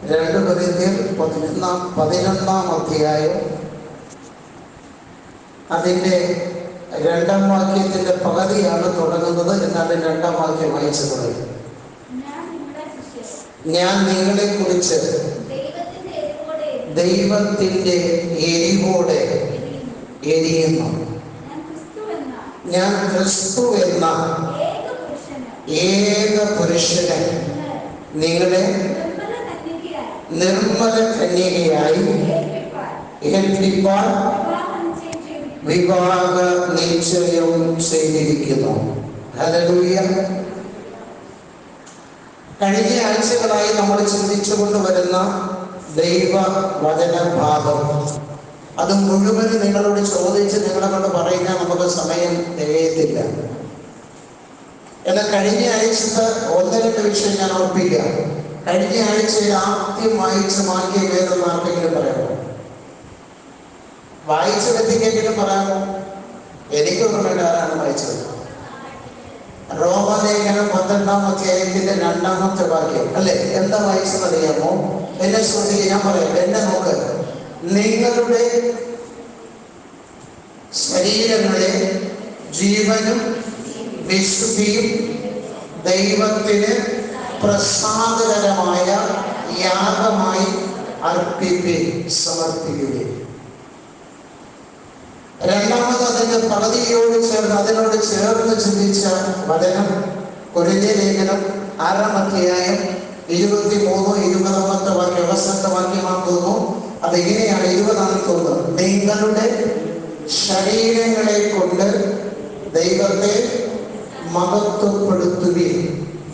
2 കൊരിന്ത്യർ 11-ാം അധ്യായം അതിൻ്റെ 2-ാം വാക്യത്തിൻ്റെ പകുതിയാണ് തുടങ്ങുന്നത്. എന്നാൽ 2-ാം വാക്യം വായിച്ചു തുടങ്ങി. ഞാൻ നിങ്ങളെ കുറിച്ച് ദൈവത്തിൻ്റെ എരിവോടെ എരിയുന്നു. ഞാൻ ക്രിസ്തു എന്ന ഏക പുരുഷനെ നിങ്ങളെ നിർമ്മല കന്യകയായി ഏൽപ്പിപ്പാൻ വിവാഹ നിശ്ചയം ചെയ്തിരിക്കുന്നു. ഹല്ലേലൂയ. കഴിഞ്ഞ ആഴ്ചകളായി നമ്മൾ ചിന്തിച്ചു കൊണ്ടുവരുന്ന ദൈവ വചന ഭാഗം അത് മുഴുവൻ നിങ്ങളോട് ചോദിച്ച് നിങ്ങളെ കൊണ്ട് പറയുന്ന നമുക്ക് സമയം തികയത്തില്ല. എന്നാൽ കഴിഞ്ഞ ആഴ്ചത്തെ 1-2 വിഷയം ഞാൻ ഓർപ്പിക്കാം. കഴിഞ്ഞ ആഴ്ചയിൽ ആദ്യം വായിച്ച് മാറ്റിയ വേദം ആർക്കെങ്കിലും പറയാമോ? വായിച്ച വ്യക്തിക്കെങ്കിലും പറയാമോ? എനിക്കൊന്നും വേണ്ട. ആരാണ് വായിച്ചത്? റോമലേഖനം 12-ാം അധ്യായത്തിന്റെ 2-ാമത്തെ വാക്യം അല്ലെ? എന്താ വായിച്ചത് അറിയാമോ? എന്നെ ശ്രദ്ധിക്കുക, ഞാൻ പറയാം. എന്നെ നോക്ക്. നിങ്ങളുടെ ശരീരങ്ങളെ ജീവനും വിശുദ്ധിയും ദൈവത്തിന് പ്രസാദകരമായ യാഗമായി അർപ്പിപ്പിൻ, സമർപ്പിക്കുകയും. രണ്ടാമത് അതിന്റെ പകുതിയോട് ചേർന്ന് അതിനോട് ചേർന്ന് ചിന്തിച്ച വചനം കൊരിന്ത്യ ലേഖനം 6-ാം അധ്യായം 23-20 വാക്യം അവസാനത്തെ വാക്യമാക്കുന്നു. അതെങ്ങനെയാണ്? 20 നിങ്ങളുടെ ശരീരങ്ങളെ കൊണ്ട് ദൈവത്തെ മഹത്വപ്പെടുത്തുകയും.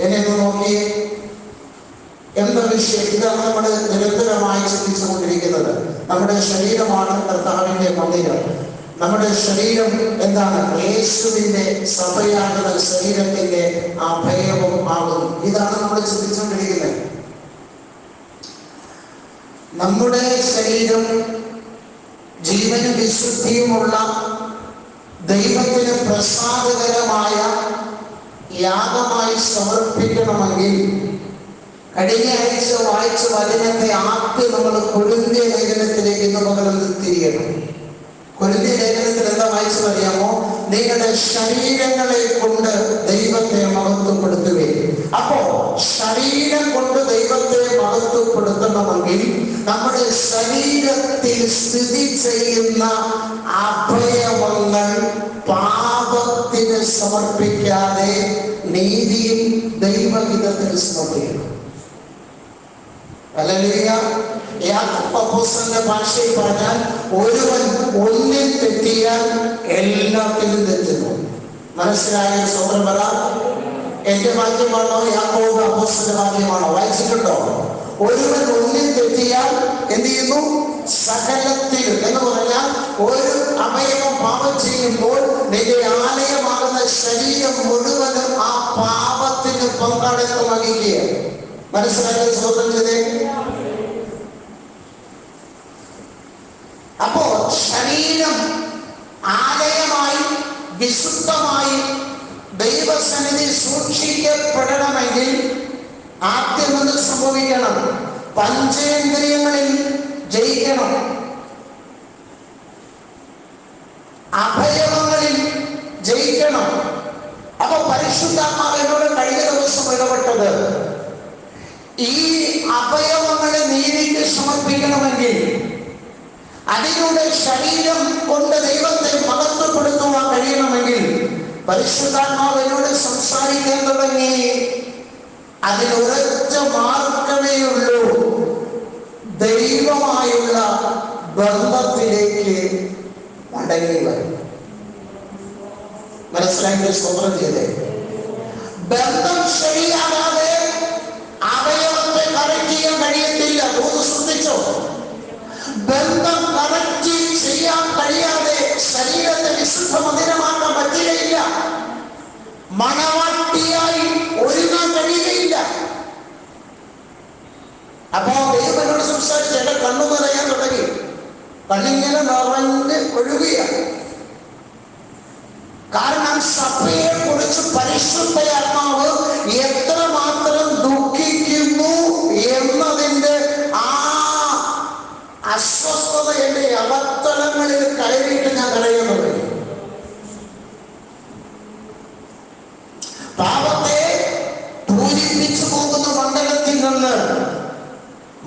എന്നെ ഒന്ന് നോക്കിയേ, എന്താ വിഷയം? ഇതാണ് നമ്മൾ നിരന്തരമായി ചിന്തിച്ചുകൊണ്ടിരിക്കുന്നത്. നമ്മുടെ ശരീരമാണ് കർത്താവിന്റെ മന്ദിരം. നമ്മുടെ ശരീരം എന്താണ്? യേശുവിന്റെ സഭയാകുന്ന ശരീരത്തിന്റെ അഭയവും ആകുന്നു. ഇതാണ് നമ്മൾ ചിന്തിച്ചുകൊണ്ടിരിക്കുന്നത്. നമ്മുടെ ശരീരം ജീവനും വിശുദ്ധിയുമുള്ള ദൈവത്തിന് പ്രസാദകരമായ യാഗമായി സമർപ്പിക്കണമെങ്കിൽ കഴിഞ്ഞ ആഴ്ച വായിച്ച വചനത്തെ ആദ്യം നമ്മൾ കൊരിന്ത്യ ലേഖനത്തിലേക്ക് ഇന്ന് പകരം തിരിയണം. കൊരിന്ത്യ ലേഖനത്തിൽ എന്താ വായിച്ചത് അറിയാമോ? നിങ്ങളുടെ ശരീരങ്ങളെ കൊണ്ട് ദൈവത്തെ മഹത്വപ്പെടുത്തുകയും. അപ്പോ ശരീരം കൊണ്ട് ദൈവത്തെ മഹത്വപ്പെടുത്തണമെങ്കിൽ നമ്മുടെ ശരീരത്തിൽ സ്ഥിതി ചെയ്യുന്ന അവയവങ്ങൾ പാപത്തിന് സമർപ്പിക്കാതെ നീതിയും ദൈവഹിതത്തിന് സമർപ്പിക്കണം. ഹല്ലേലൂയ. യാക്കോബ് അപ്പോസ്തലന്റെ ഭാഷയിൽ പറഞ്ഞാൽ ഒരുവൻ ഒന്നിൽ തെറ്റിയാൽ എല്ലാത്തിലും തെറ്റുന്നു. മനസ്സിലായ സഹോദരൻ പറ. എന്റെ വാക്യമാണോ യാക്കോബ് അപ്പോസ്തലന്റെ വാക്യമാണോ? വായിച്ചിട്ടുണ്ടോ? ഒരുവൻ ഒന്നിൽ തെറ്റിയാൽ എന്ത് ചെയ്യുന്നു? സകലത്തിൽ എന്ന് പറഞ്ഞാൽ ഒരു അവയവം പാപം ചെയ്യുമ്പോൾ നിന്റെ ആലയമാകുന്ന ശരീരം മുഴുവനും ആ പാപത്തിന് പങ്കാളിത്തം വഹിക്കുക. മനസ്സിലായ സഹോദരനെ? അപ്പോ ശരീരം ആലയമായി വിശുദ്ധമായി ദൈവസന്നിധി സൂക്ഷിക്കപ്പെടണമെങ്കിൽ ആദ്യം എന്ത് സംഭവിക്കണം? പഞ്ചേന്ദ്രിയങ്ങളിൽ ജയിക്കണം, അവയവങ്ങളിൽ ജയിക്കണം. അപ്പൊ പരിശുദ്ധാത്മാവിനോട് കഴിഞ്ഞ ദിവസം ഇടപെട്ടത് ഈ അവയവങ്ങളെ നീതിക്ക് സമർപ്പിക്കണമെങ്കിൽ അതിലൂടെ ശരീരം കൊണ്ട് ദൈവത്തെ മഹത്വപ്പെടുത്തുവാൻ കഴിയണമെങ്കിൽ പരിശുദ്ധാത്മാവിനോട് സംസാരിക്കാൻ തുടങ്ങി. അതിലൊരൊറ്റ മാർഗമേ ഉള്ളൂ: ദൈവമായുള്ള ബന്ധത്തിലേക്ക് മടങ്ങി വരും. മനസ്സിലാക്കി സ്തോത്രം ചെയ്തേ. ബന്ധം ശരിയാകാതെ അവയവത്തെ കറക്റ്റ് ചെയ്യാൻ കഴിയത്തില്ല. ഒന്ന് ശ്രദ്ധിച്ചോ? ബന്ധം കറക്റ്റ് ചെയ്യാൻ കഴിയാതെ ശരീരത്തെ വിശുദ്ധ മന്ദിരമാക്കാൻ പറ്റുകയില്ല. മണവാട്ടിയായി ഒരുങ്ങാൻ കഴിയുകയില്ല. അപ്പോ ദൈവനോട് സംസാരിച്ച് എന്റെ കണ്ണു നിറയാൻ തുടങ്ങി. കണ്ണിങ്ങനെ നിറഞ്ഞ് ഒഴുകുകയാണ്. കാരണം സഭയെ കുറിച്ച് പരിശുദ്ധ ആത്മാവ് എത്രമാത്രം ദുഃഖിക്കുന്നു എന്നതിന്റെ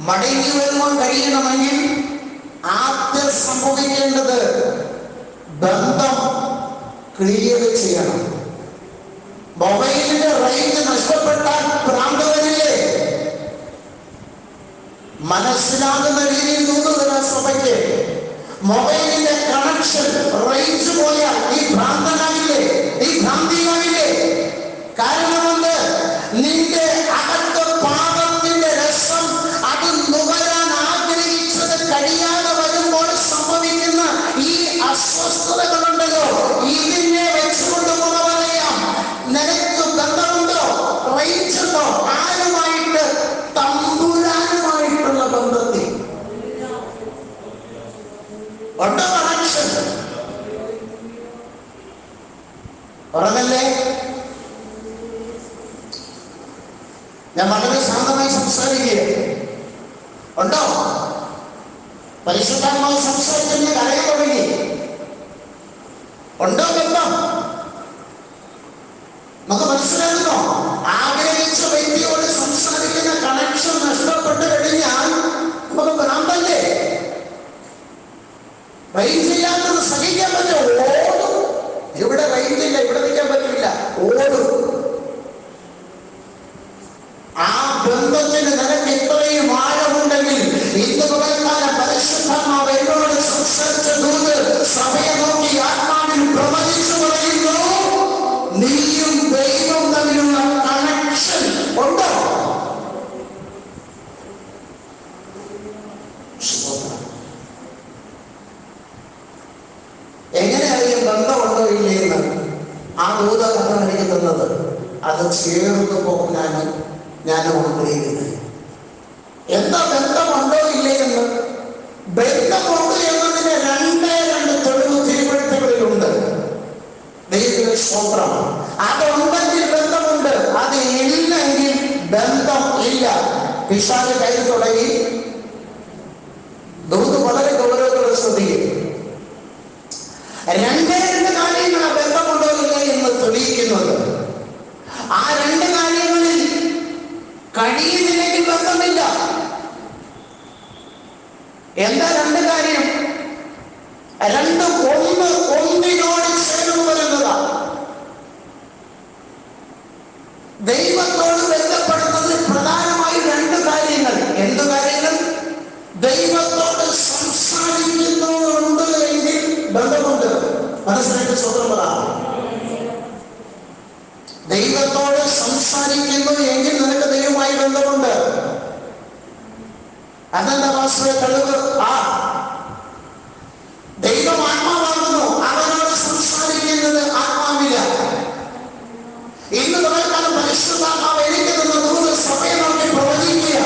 മടങ്ങി വരുവാൻ കഴിയണമെങ്കിൽ ആദ്യം സംഭവിക്കേണ്ടത് ബന്ധം ക്ലിയർ ചെയ്യണം. മൊബൈലിന്റെ റേഞ്ച് നഷ്ടപ്പെട്ടാൽ ഭ്രാന്ത് വരില്ലേ? മനസ്സിലാകുന്ന രീതിയിൽ തോന്നുന്നില്ല സഭയ്ക്ക്. മൊബൈലിന്റെ കണക്ഷൻ റേഞ്ച് പോയാൽ നീ ഭ്രാന്തനാവില്ലേ? നീ ഭ്രാന്തിയാവില്ലേ? കാരണമെന്ത്? നിന്റെ അകത്ത് പാപത്തിന്റെ രസം അത് നുകരാൻ ആഗ്രഹിച്ചത് കഴിയാതെ വരുമ്പോൾ സംഭവിക്കുന്ന ഈ അസ്വസ്ഥതകളുണ്ടല്ലോ, ഇതിനെ വെച്ചുകൊണ്ട് പറയാം, നിനക്ക് ബന്ധമുണ്ടോ? റേഞ്ച് ഉണ്ടോ? ആരുമായിട്ട്? തമ്പുരാനുമായിട്ടുള്ള ബന്ധത്തിൽ ഉണ്ടോ കണക്ഷൻ? ഉറങ്ങല്ലേ? ഞാൻ വളരെ ശാന്തമായി സംസാരിക്കുക. ഉണ്ടോ? പരിശുദ്ധാത്മാവ് സംസാരിക്കുന്ന കരയാൻ തുടങ്ങി. ഉണ്ടോ ബന്ധം? നമുക്ക് മനസ്സിലാകുന്നോ? ആഗ്രഹിച്ച വ്യക്തിയോട് സംസാരിക്കുന്ന കണക്ഷൻ നഷ്ടപ്പെട്ട് കഴിഞ്ഞാൽ നമുക്ക് ഭ്രാന്തല്ലേ? റേഞ്ച് ഇല്ലാത്തത് സഹിക്കാൻ പറ്റുമോ? ഓടും. ഇവിടെ റേഞ്ച് ഇല്ല, ഇവിടെ നിൽക്കാൻ പറ്റില്ല, ഓടും. ആ ബന്ധത്തിന് നിനക്ക് ഇത്രയും ആഴമുണ്ടെങ്കിൽ ഇന്ന് പകൽക്കാലം പരിശുദ്ധാത്മാവ് എന്നോട് സംസാരിച്ച ദൂത് സഭയെ നോക്കി ആത്മാവിൽ പ്രവചിച്ചു പറയുന്നു, നീയും ദൈവം തമ്മിലുള്ള കണക്ഷൻ ഉണ്ടോ? എങ്ങനെ അറിയാം ബന്ധമുണ്ടോ ഇല്ലേന്ന്? ആ ദൂത എനിക്ക് തന്നത് അത് ചേർന്ന് പോകാനാണ് ഞാൻ ആഗ്രഹിക്കുന്നത്. എന്താ ബന്ധമുണ്ടോ ഇല്ലേന്ന്? ബന്ധമുണ്ട് എന്നതിന് രണ്ട് തെളിവ് തിരുവഴുത്തുകളിലുണ്ട്. ദൈവത്തിന്റെ സ്തോത്രം. അതുണ്ടെങ്കിൽ ബന്ധമുണ്ട്, അത് ഇല്ലെങ്കിൽ ബന്ധം ഇല്ല. പിശാച് കൈ തുടങ്ങി. ദൂത് വളരെ ഗൗരവത്തോടെ ശ്രദ്ധിക്കും. രണ്ട് കാര്യങ്ങളാണ് ബന്ധമുണ്ടോ ഇല്ല എന്ന് തെളിയിക്കുന്നത്. ആ രണ്ട് കാര്യങ്ങളിൽ കഴിയുന്നില്ലെങ്കിൽ ബന്ധമില്ല. എന്താ രണ്ട് കാര്യം? ഒന്നിനോട് ചേർന്ന് വരുന്നതാ. ദൈവത്തോട് ബന്ധപ്പെടുന്നത് പ്രധാനമായി രണ്ട് കാര്യങ്ങൾ. എന്ത് കാര്യങ്ങൾ? ദൈവത്തോട് സംസാരിക്കുന്നുണ്ട് എങ്കിൽ ബന്ധമുണ്ട്. മനസ്സിലായിട്ട് സ്വന്തം പറ. ദൈവത്തോട് സംസാരിക്കുന്നു എങ്കിൽ നിനക്ക് ദൈവമായി ബന്ധമുണ്ട്. അതെന്താ വാസ്തവ തെളിവ്? ദൈവം ആത്മാവാകുന്നു, അവനോട് സംസാരിക്കുന്നത് ആത്മാവില്ല. ഇന്ന് നമുക്കാണ് പരിശുദ്ധാത്മാവ് എനിക്ക് തന്ന ദൂത് സഭയെ നോക്കി പ്രവചിക്കുക.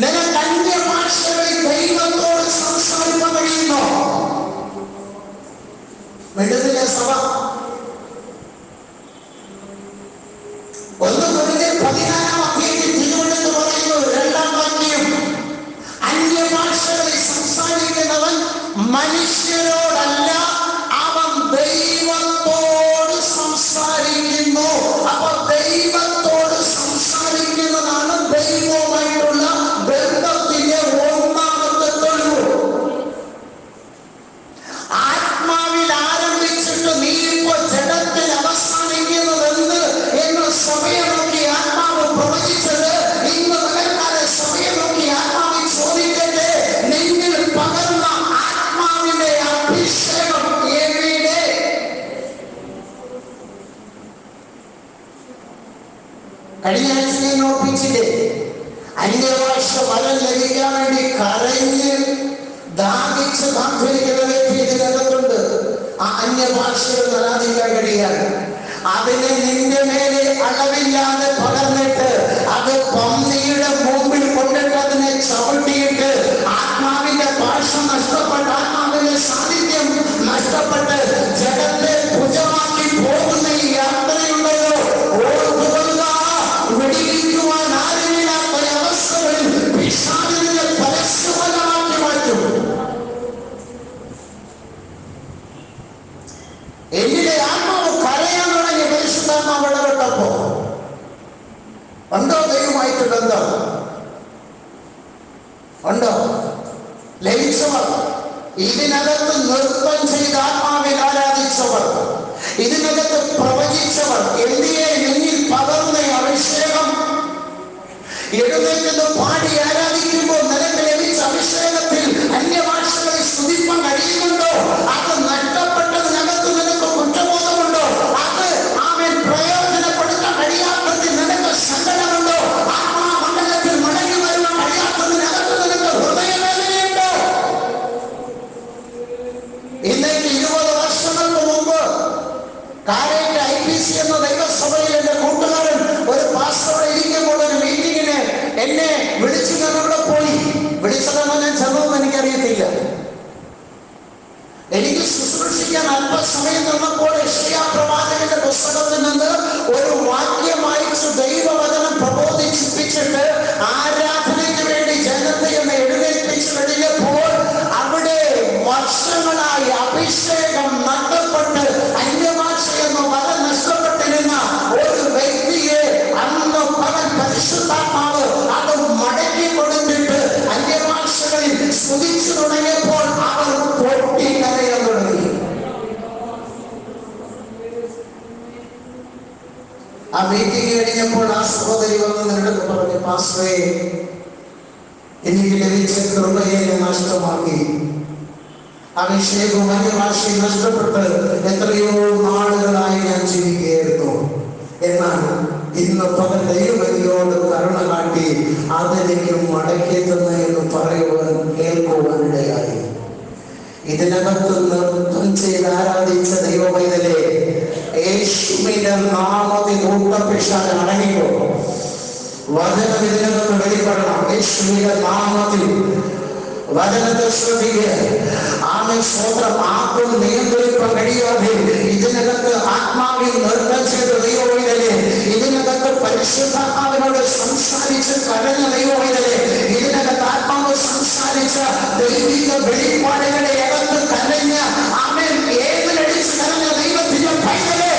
നിനക്ക് അന്യഭാഷകളിൽ ദൈവത്തോട് സംസാരിക്കാൻ കഴിയുന്നോ? വിടുന്നില്ല സഭ. 1 Corinthians 14 തിരുവഴുത്ത് പറയുന്നു, 2-ാം വാക്യം, അന്യഭാഷകളിൽ സംസാരിക്കുന്നവൻ മനുഷ്യരോടല്ല, അവൻ ദൈവത്തോട് സംസാരിക്കുന്നു. അപ്പൊ ദൈവത്തോട് സംസാരിക്കുന്നതാണ് ദൈവവുമായിട്ടുള്ള ബന്ധത്തിന്റെ ഒന്നാമത്തെ തെളിവ്. ആത്മാവിൽ ആരംഭിച്ചിട്ട് നീ ഇപ്പോ ജഡത്തിൽ അവസാനിക്കുന്നത് എന്ത് എന്ന് സഭയെ നോക്കി ആത്മാവ് പ്രവചിച്ചത് ഇന്ന് പകർക്കാതെ സഭയെ നോക്കി ആത്മാവിൽ ചോദിക്കട്ടെ, നിന്നിൽ പകർന്ന ആത്മാവിന്റെ അഭിഷേകം എവിടെ? കഴിഞ്ഞ ആഴ്ച ഞാൻ ഓർപ്പിച്ചില്ലേ, അന്യഭാഷ വരം ലഭിക്കാൻ വേണ്ടി കരഞ്ഞ് ദാഹിച്ച് കാത്തിരിക്കുന്ന വ്യക്തി ഇതിനകത്തുണ്ട്. ആ അന്യഭാഷകൾ ആരാധിക്കാൻ കഴിയാണ്. അതിനെ നിന്റെ മേലെ അളവില്ലാതെ പകർന്നിട്ട് അത് പന്നിയുടെ മുമ്പിൽ കൊണ്ടിട്ട് അതിനെ ചവിട്ടിയിട്ട് ആത്മാവിന്റെ ഭാഷ നഷ്ടപ്പെട്ട് ആത്മാവിന്റെ സാന്നിധ്യം നഷ്ടപ്പെട്ട് ജഗത്തെ ഭുജമാക്കി പോകുന്ന ഈ യാത്രയുണ്ടല്ലോ, വെടിവെക്കുവാൻ ആരുമില്ലാത്ത അവസ്ഥകളിൽ പിശാചിനെ പരസ്യഫലമാക്കി മാറ്റും. എന്നിലെ ആത്മാവ് കരയാൻ തുടങ്ങി. പരിശുദ്ധാത്മാവ് ഇടപെട്ടപ്പോ ഉണ്ടോ ദൈവമായിട്ട് ബന്ധം? ഉണ്ടോ? ലയിച്ചവർ, ഇതിനകത്ത് നൃത്തം ചെയ്ത് ആത്മാവിൽ ആരാധിച്ചവർ, ഇതിനകത്ത് പ്രവചിച്ചവർ, എന്തിയെ എന്നിൽ പകർന്ന അഭിഷേകം എഴുന്നേറ്റ് പാടി ആരാധിക്കുമ്പോൾ നിനക്ക് ലഭിച്ച അഭിഷേകത്തിൽ അന്യഭാഷകളെ സ്തുതിപ്പാൻ കഴിയുന്നുണ്ടോ? അത് നഷ്ടപ്പെട്ടതിനകത്ത് നിനക്ക് കുറ്റബോധമുണ്ടോ? അത് അവൻ പ്രയോജനപ്പെടുത്താൻ കഴിയാത്തതിൽ നിനക്ക് സങ്കടമുണ്ടോ? ആത്മാമണ്ഡലത്തിൽ മടങ്ങി വരുവാൻ കഴിയാത്തതിനകത്ത് നിനക്ക് ഹൃദയവേദനയുണ്ടോ? ഇന്നേക്ക് 20 വർഷങ്ങൾക്ക് മുമ്പ് കാരേറ്റ് IPC എന്ന ദൈവസഭയിൽ എന്റെ കൂട്ടുകാരൻ ഒരു പാസ്റ്റർ ഇരിക്കുമ്പോൾ ഒരു മീറ്റിങ്ങിന് എന്നെ വിളിച്ചു. ഞാൻ അവിടെ പോയി. വിളിച്ചതെന്നോ ഞാൻ ചെന്നതെന്ന് എനിക്കറിയത്തില്ല. എനിക്ക് ശുശ്രൂഷിക്കാൻ അല്പസമയം തന്നപ്പോൾ യെശയ്യാ പ്രവാചകന്റെ പുസ്തകത്തിൽ നിന്ന് ഒരു വാക്യം വായിച്ച് ദൈവവചനം പ്രബോധിപ്പിച്ചിട്ട് ആരാധനയ്ക്ക് വേണ്ടി ജനത്തെ എന്ന് എഴുന്നേൽപ്പിച്ചു കഴിഞ്ഞപ്പോൾ അവിടെ വർഷങ്ങളായി അഭിഷേകം നഷ്ടപ്പെട്ട് അന്യഭാഷയെന്ന വരം നഷ്ടപ്പെട്ടിരുന്ന ഒരു വ്യക്തിയെ അന്ന് പകൽ പരിശുദ്ധാത്മാവ് അത് മടക്കി കൊടുത്തിട്ട് അന്യഭാഷകളിൽ സ്തുതിച്ചു തുടങ്ങിയപ്പോൾ അവർ പൊട്ടിക്കരയാൻ തുടങ്ങി. ആ മീറ്റിംഗ് കഴിഞ്ഞപ്പോൾ ആ സഹോദരി വന്ന് നിങ്ങളുടെ പറഞ്ഞു, പാസ്റ്ററേ, എനിക്ക് ലഭിച്ച കൃപയെ നഷ്ടമാക്കി, അഭിഷേകവും അന്യഭാഷയും നഷ്ടപ്പെട്ട് എത്രയോ നാളുകളായി ഞാൻ ജീവിക്കുകയായിരുന്നു. എന്നാൽ ഇന്ന് പകൽ ദൈവവരിയോട് കരുണ കാട്ടി അതെനിക്ക് മടക്കി തന്നെ എന്ന് പറയുവാൻ കേൾക്കുവാനിടയായി. ഇതിനകത്ത് നൃത്തം ചെയ്ത് ആരാധിച്ച ദൈവവൈതലെ, യേശുവിന്റെ നാമത്തിൽ ഊട്ടപിശാച് അടങ്ങിക്കോ. വചനം ഇതിനകത്ത് വെളിപ്പെടണം. യേശുവിന്റെ നാമത്തിൽ വചനത്തെ ശ്രദ്ധിക്കുക. ആമേൻ, സ്തോത്രം. ആർക്കും നിയന്ത്രിക്കാൻ കഴിയാതെ ഇതിനകത്ത് ആത്മാവിൽ നൃത്തം ചെയ്ത ദൈവവൈതലെ, ഇതിനകത്ത് പരിശുദ്ധാത്മാവിനോട് സംസാരിച്ച് കരഞ്ഞ ദൈവവൈതലെ, ഇതിനകത്ത് ആത്മാവ് സംസാരിച്ച ദൈവിക വെളിപ്പാടുകളെ അകത്ത് കരഞ്ഞ ആമേൻ ഏതിലടിച്ച് കരഞ്ഞ ദൈവത്തിന്റെ പൈതലെ,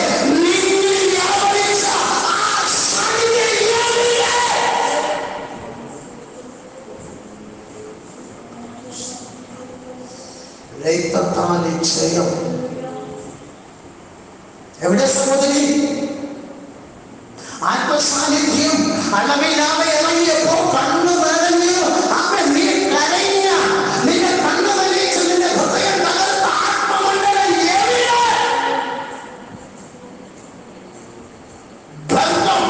ജയം. എവിടെ സഹോദരി? ആത്മസാന്നിധ്യം അളവില്ലാതെ ഇറങ്ങിയപ്പോൾ കണ്ണു നിറഞ്ഞു. അവൻ നീ കരഞ്ഞ, നിന്റെ കണ്ണു നനയിച്ച് നിന്റെ ഹൃദയം തകർത്ത ആത്മമണ്ഡലം എവിടെ? ബന്ധം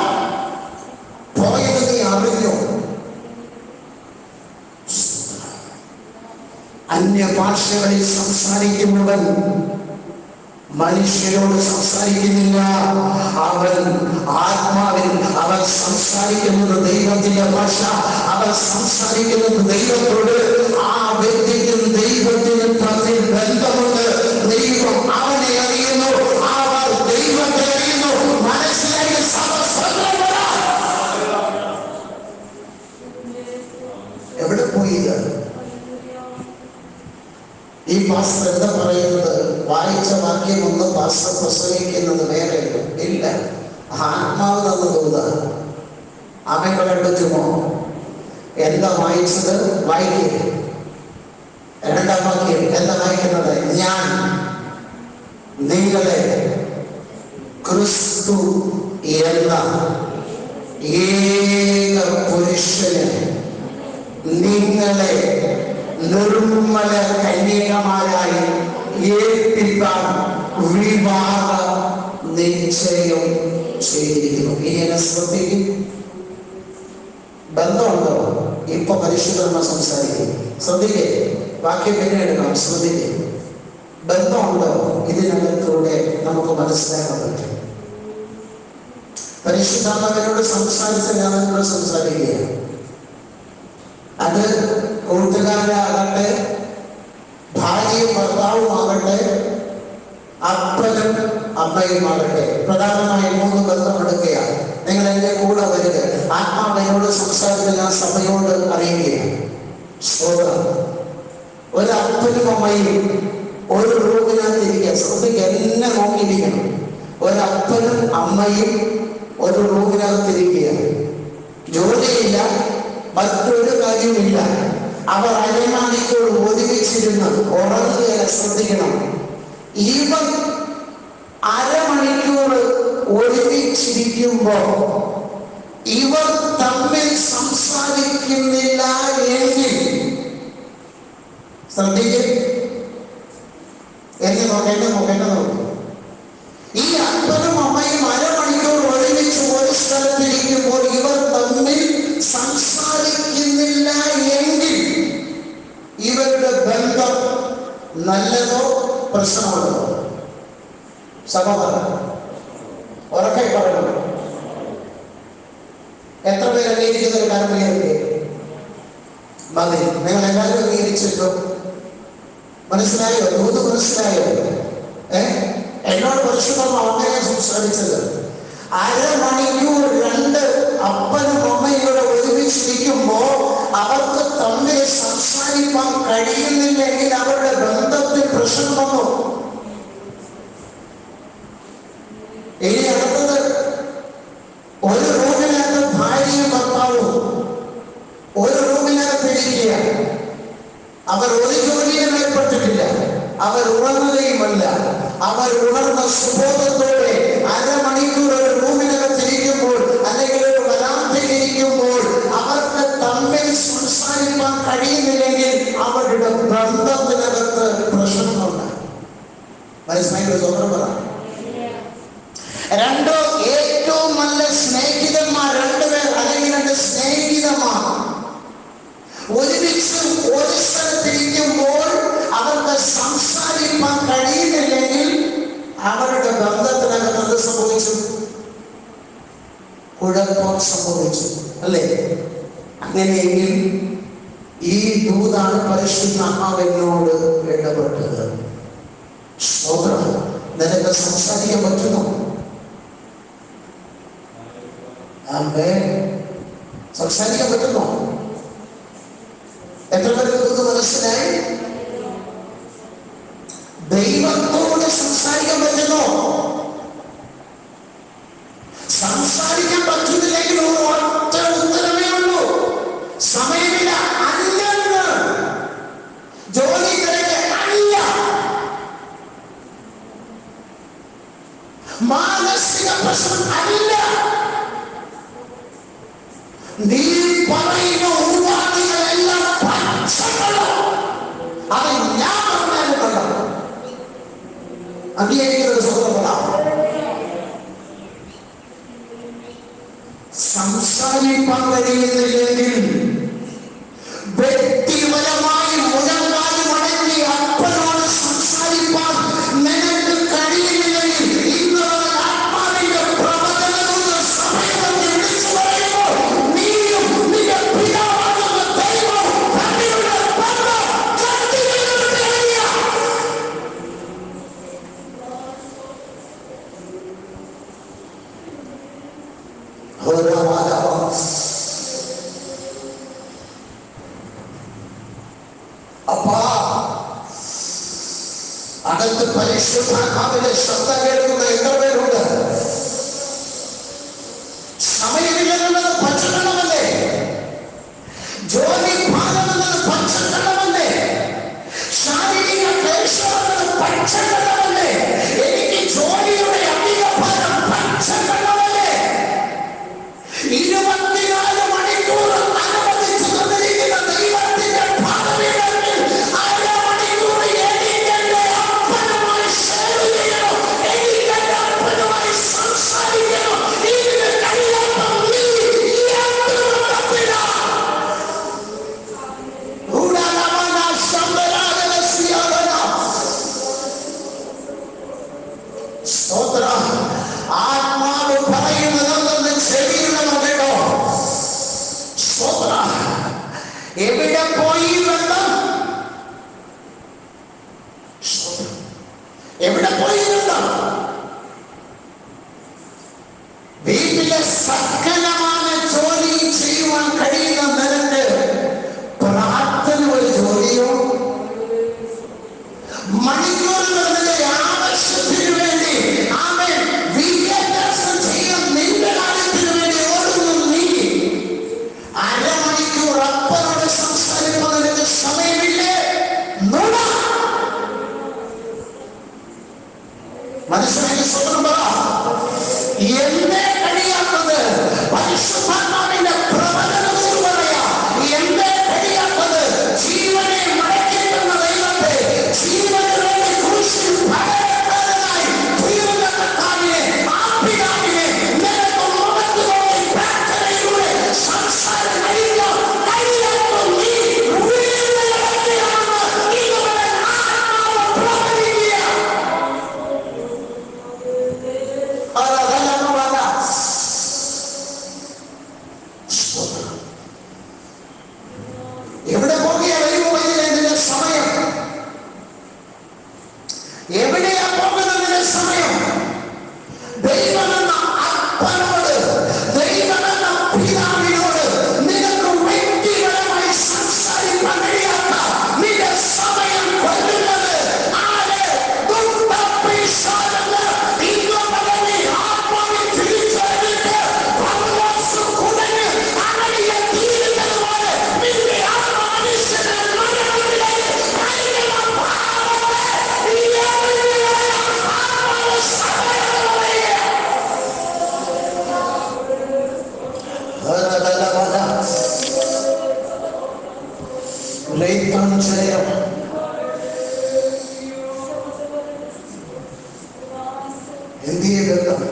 പോയത് നീ അറിഞ്ഞു. അന്യഭാഷകളിൽ സംസാരിക്കുന്നവൻ മനുഷ്യരോട് സംസാരിക്കുന്നില്ല. അവൻ ആത്മാവിൽ അവൻ സംസാരിക്കുന്നത് ദൈവത്തിന്റെ ഭാഷ. അവൻ സംസാരിക്കുന്നത് ദൈവത്തോട്. ആ വ്യക്തിക്കും ദൈവത്തിനും തമ്മിൽ ബന്ധമുണ്ട്. ദൈവം അവനെ അറിയുന്നു, അവർ ദൈവത്തെ അറിയുന്നു. മനസ്സിലായി എവിടെ പോയി? ഈ പാസ്റ്റർ എന്താ പറയുന്നത്? വായിച്ച വാക്യം ഒന്ന് പാസ്റ്റർ പ്രസംഗിക്കുന്നത് വേറെ ഇല്ല. ആത്മാവ് തന്നു തോന്നുക. അവൻ കണ്ടുമോ? എന്താ വായിച്ചത്? വായിക്കുക. രണ്ടാം വാക്യം എന്താ വായിക്കുന്നത്? ഞാൻ നിങ്ങളെ ക്രിസ്തു എന്ന ഏക പുരുഷന് നിങ്ങളെ നിർമ്മല കന്യകമാരായി ഏൽപ്പിക്കാൻ വിവാഹ നിശ്ചയം ചെയ്തിരിക്കുന്നു. ഇങ്ങനെ ശ്രദ്ധിക്കും. ബന്ധമുണ്ടോ? ഇപ്പൊ പരിശുദ്ധ സംസാരിക്കും. ശ്രദ്ധിക്കേ, വാക്യം പിന്നെ എടുക്കണം. ശ്രദ്ധിക്കേ, ബന്ധമുണ്ടോ? ഇതിനകത്തൂടെ നമുക്ക് മനസ്സിലാക്കാൻ പറ്റും. പരിശുദ്ധാത്മാവിനോട് സംസാരിച്ച ഞാൻ നിങ്ങളോട് സംസാരിക്കുകയാണ്. അത് കൂട്ടുകാരാകട്ടെ, ഭാര്യയും ഭർത്താവും ആകട്ടെ, അപ്പനും അമ്മയുമാകട്ടെ, പ്രധാനമായി 3 ബന്ധമെടുക്കുകയാണ്. നിങ്ങൾ എന്റെ കൂടെ വരിക. ആത്മാവിനോട് സംസാരിച്ച് ഞാൻ സഭയോട് അറിയുകയാണ്. ഒരു അപ്പനും അമ്മയും ഒരു റൂമിനകത്ത് ഇരിക്കുക. ശ്രദ്ധിക്കുക, എന്നെ നോക്കിയിരിക്കണം. ഒരപ്പനും അമ്മയും ഒരു റൂമിനകത്ത് ഇരിക്കുകയാണ്. ജോലിയില്ല, മറ്റൊരു കാര്യവുമില്ല. അവർ അരമണിക്കൂർ ഒരുമിച്ചിരുന്ന് ഉറങ്ങുകയെ ശ്രദ്ധിക്കണം. ഇവർ അരമണിക്കൂർ ഒരുമിച്ചിരിക്കുമ്പോൾ ഇവർ തമ്മിൽ സംസാരിക്കുന്നില്ല എങ്കിൽ ശ്രദ്ധിക്കും. എന്നെ നോക്കി ഈ അപ്പനും അമ്മയും അരമണിക്കൂർ ഒരുമിച്ച് ഒരു സ്ഥലത്തിരിക്കുമ്പോൾ ഇവർ തമ്മിൽ സംസാരിക്കുന്നില്ല എങ്കിൽ ഇവരുടെ ബന്ധം നല്ലതോ പ്രശ്നമുള്ളതോ? സഭ ഉറക്കെ പറയണം. എത്ര പേര് അംഗീകരിക്കുന്ന ഒരു കാര്യം മതി? നിങ്ങൾ എല്ലാവരും അംഗീകരിച്ചല്ലോ. മനസ്സിലായോ? ദൂത് മനസ്സിലായോ? എന്നോട് പരിശുദ്ധമ അങ്ങനെ സംസാരിച്ചത്. അരമണിക്കൂർ രണ്ട് അപ്പനും അമ്മയും കൂടെ ഒരുമിച്ചിരിക്കുമ്പോ അവർക്ക് തമ്മിൽ സംസാരിക്കാൻ കഴിയുന്നില്ലെങ്കിൽ അവരുടെ ബന്ധത്തിൽ പ്രശ്നം വന്നു. ഇനി അടുത്തത്, ഒരു റൂമിനകത്ത് ഭാര്യയും ഭർത്താവും ഒരു റൂമിനകത്ത് ഇരിക്കുക. അവർ ഒരു ജോലിയും ഏർപ്പെട്ടിട്ടില്ല, അവർ ഉണർന്നുകയുമല്ല. അവർ ഉണർന്ന സുബോധത്തോടെ അരമണിക്കൂർ ഒരു റൂമിനകത്തിരിക്കുമ്പോൾ അല്ലെങ്കിൽ ഒരു വരാന്തയിലിരിക്കുമ്പോൾ അവർക്ക് തമ്മിൽ സംസാരിക്കാൻ കഴിയുന്നില്ലെങ്കിൽ അവരുടെ ബന്ധത്തിനകത്ത് പ്രശ്നമുണ്ട്. മനസ്സിലായി? സ്വന്തം പറ. രണ്ടോ ഏറ്റവും നല്ല സ്നേഹിതന്മാർ രണ്ടുപേർ അല്ലെങ്കിൽ രണ്ട് സ്നേഹിതന്മാർ ഒരുമിച്ച് ഒരു സ്ഥലത്തിരിക്കുമ്പോൾ അവർക്ക് സംസാരിക്കാൻ കഴിയുന്നില്ലെങ്കിൽ അവരുടെ ബന്ധത്തിനകത്ത് എന്ത് സംഭവിച്ചു? കുഴപ്പം സംഭവിച്ചു, അല്ലേ? അങ്ങനെയെങ്കിൽ ഈ ദൂതാണ് പരിശുദ്ധാത്മാവിനോട് ഇടപെട്ടത്. സ്തോത്രം. നിനക്ക് സംസാരിക്കാൻ പറ്റുമോ? സംസാരിക്കാൻ പറ്റുമോ? എത്ര പേർക്ക് മനസ്സിലായി? ദൈവത്തോട് സംസാരിക്കാൻ പറ്റുമോ? സംസാരിക്കാൻ പറ്റുന്നില്ലെങ്കിൽ ഒറ്റ ഉത്തരമേ ഉള്ളൂ, സമയമില്ല. അല്ലെന്ന് ജോലി തിരക്ക് അല്ല, മാനസിക പ്രശ്നം അല്ല. നീ പറയുന്ന ഉപാധികളെല്ലാം പച്ചകളോ? അത് ഞാൻ പറഞ്ഞാലുണ്ടോ? അംഗീകരിക്കുന്നത് സ്വന്തപ്പെടാം. സംസാരിക്കാൻ കഴിയുന്നില്ലെങ്കിൽ വ്യക്തിപരമായി മുഴങ്ങാതി മടങ്ങി അപ്പനോട് സംസാരിക്കാൻ നിനക്ക് കഴിയുന്നില്ലെങ്കിൽ ഇന്നലെ ആത്മാവിന്റെ പ്രവചനങ്ങളുടെ സമയത്ത് വിളിച്ചു പറയുമ്പോൾ നീയും നിന്റെ പിതാവാകുന്ന ദൈവവും തമ്മിലുള്ള ബന്ധം കത്തിവെക്കുന്നത് എങ്ങനെയാ? അപ്പാ, അകത്ത് പരിശുദ്ധാത്മാവിന്റെ ശബ്ദം കേൾക്കുന്ന എത്ര പേരുണ്ട്? സമയമില്ലെന്നുള്ളത് പച്ചക്കള്ളമല്ലേ? ജോലി ഭാരമെന്നത് പച്ചക്കള്ളമല്ലേ? ശാരീരിക ക്ലേശമെന്നത് പച്ചക്കള്ളമല്ലേ? എനിക്ക് ജോലിയുടെ അധിക ഭാരം പച്ചക്കള്ളമല്ലേ? 24 മണിക്കൂർ അനുവദിച്ചു തന്നിരിക്കുന്ന ദൈവത്തിന്റെ ഭാഗമില്ലെങ്കിൽ അരമണിക്കൂർ എനിക്കെന്റെ അപ്പനുമായി ഷെയർ ചെയ്യണോ? എനിക്കെന്റെ അപ്പനുമായി സംസാരിക്കണോ? ഇതിന് കഴിയാത്ത നീ സ്തോത്രം. ആത്മാവ് പറയുന്നതെന്ന് ചെവിയിടണം കേട്ടോ. സ്തോത്രം. എവിടെ പോയി ബന്ധം? എവിടെ പോയി ബന്ധം? വീട്ടിലെ സകലമായ ജോലി ചെയ്യുവാൻ കഴിയുന്ന നിനക്ക് പ്രാർത്ഥന ഒരു ജോലിയോ? മണിക്കൂറുകളുടെ ആവശ്യത്തിന് വേണ്ടി അവൻ വിദ്യാഭ്യാസം ചെയ്യാൻ നിന്റെ കാര്യത്തിന് വേണ്ടി ഓടുന്നു. നീ അരമണിക്കൂർ അപ്പനോട് സംസാരിക്കാൻ നിനക്ക് എവിടെ പോകിയ വരുമ്പോഴതിന്റെ സമയം? എവിടെയാ പോകുന്നതിന്റെ സമയം? ദൈവമെന്ന അപ്പനോട്, ദൈവമെന്ന പിതാവിനോട് നിനക്ക് വ്യക്തിപരമായി സംസാരിക്കാൻ കഴിയാത്ത നിന്റെ സമയം കൊല്ലുന്നത് ആരെ? ദുഷ്ടപിശാചെന്ന് ഇന്ന് പകൽ ആത്മാവിൽ തിരിച്ചറിഞ്ഞിട്ട് പൗലോസ് കുടഞ്ഞ് അണലിയെ തീരുന്നത് പോലെ നിന്റെ ആത്മമനുഷ്യനെ മരണത്തിലേക്ക് ഭയങ്കര പാപങ്ങളെ നീ എറിയുകയാണ്. ആത്മാവ് സമയങ്ങളെ ജയം. എന്തിയെ ബന്ധം?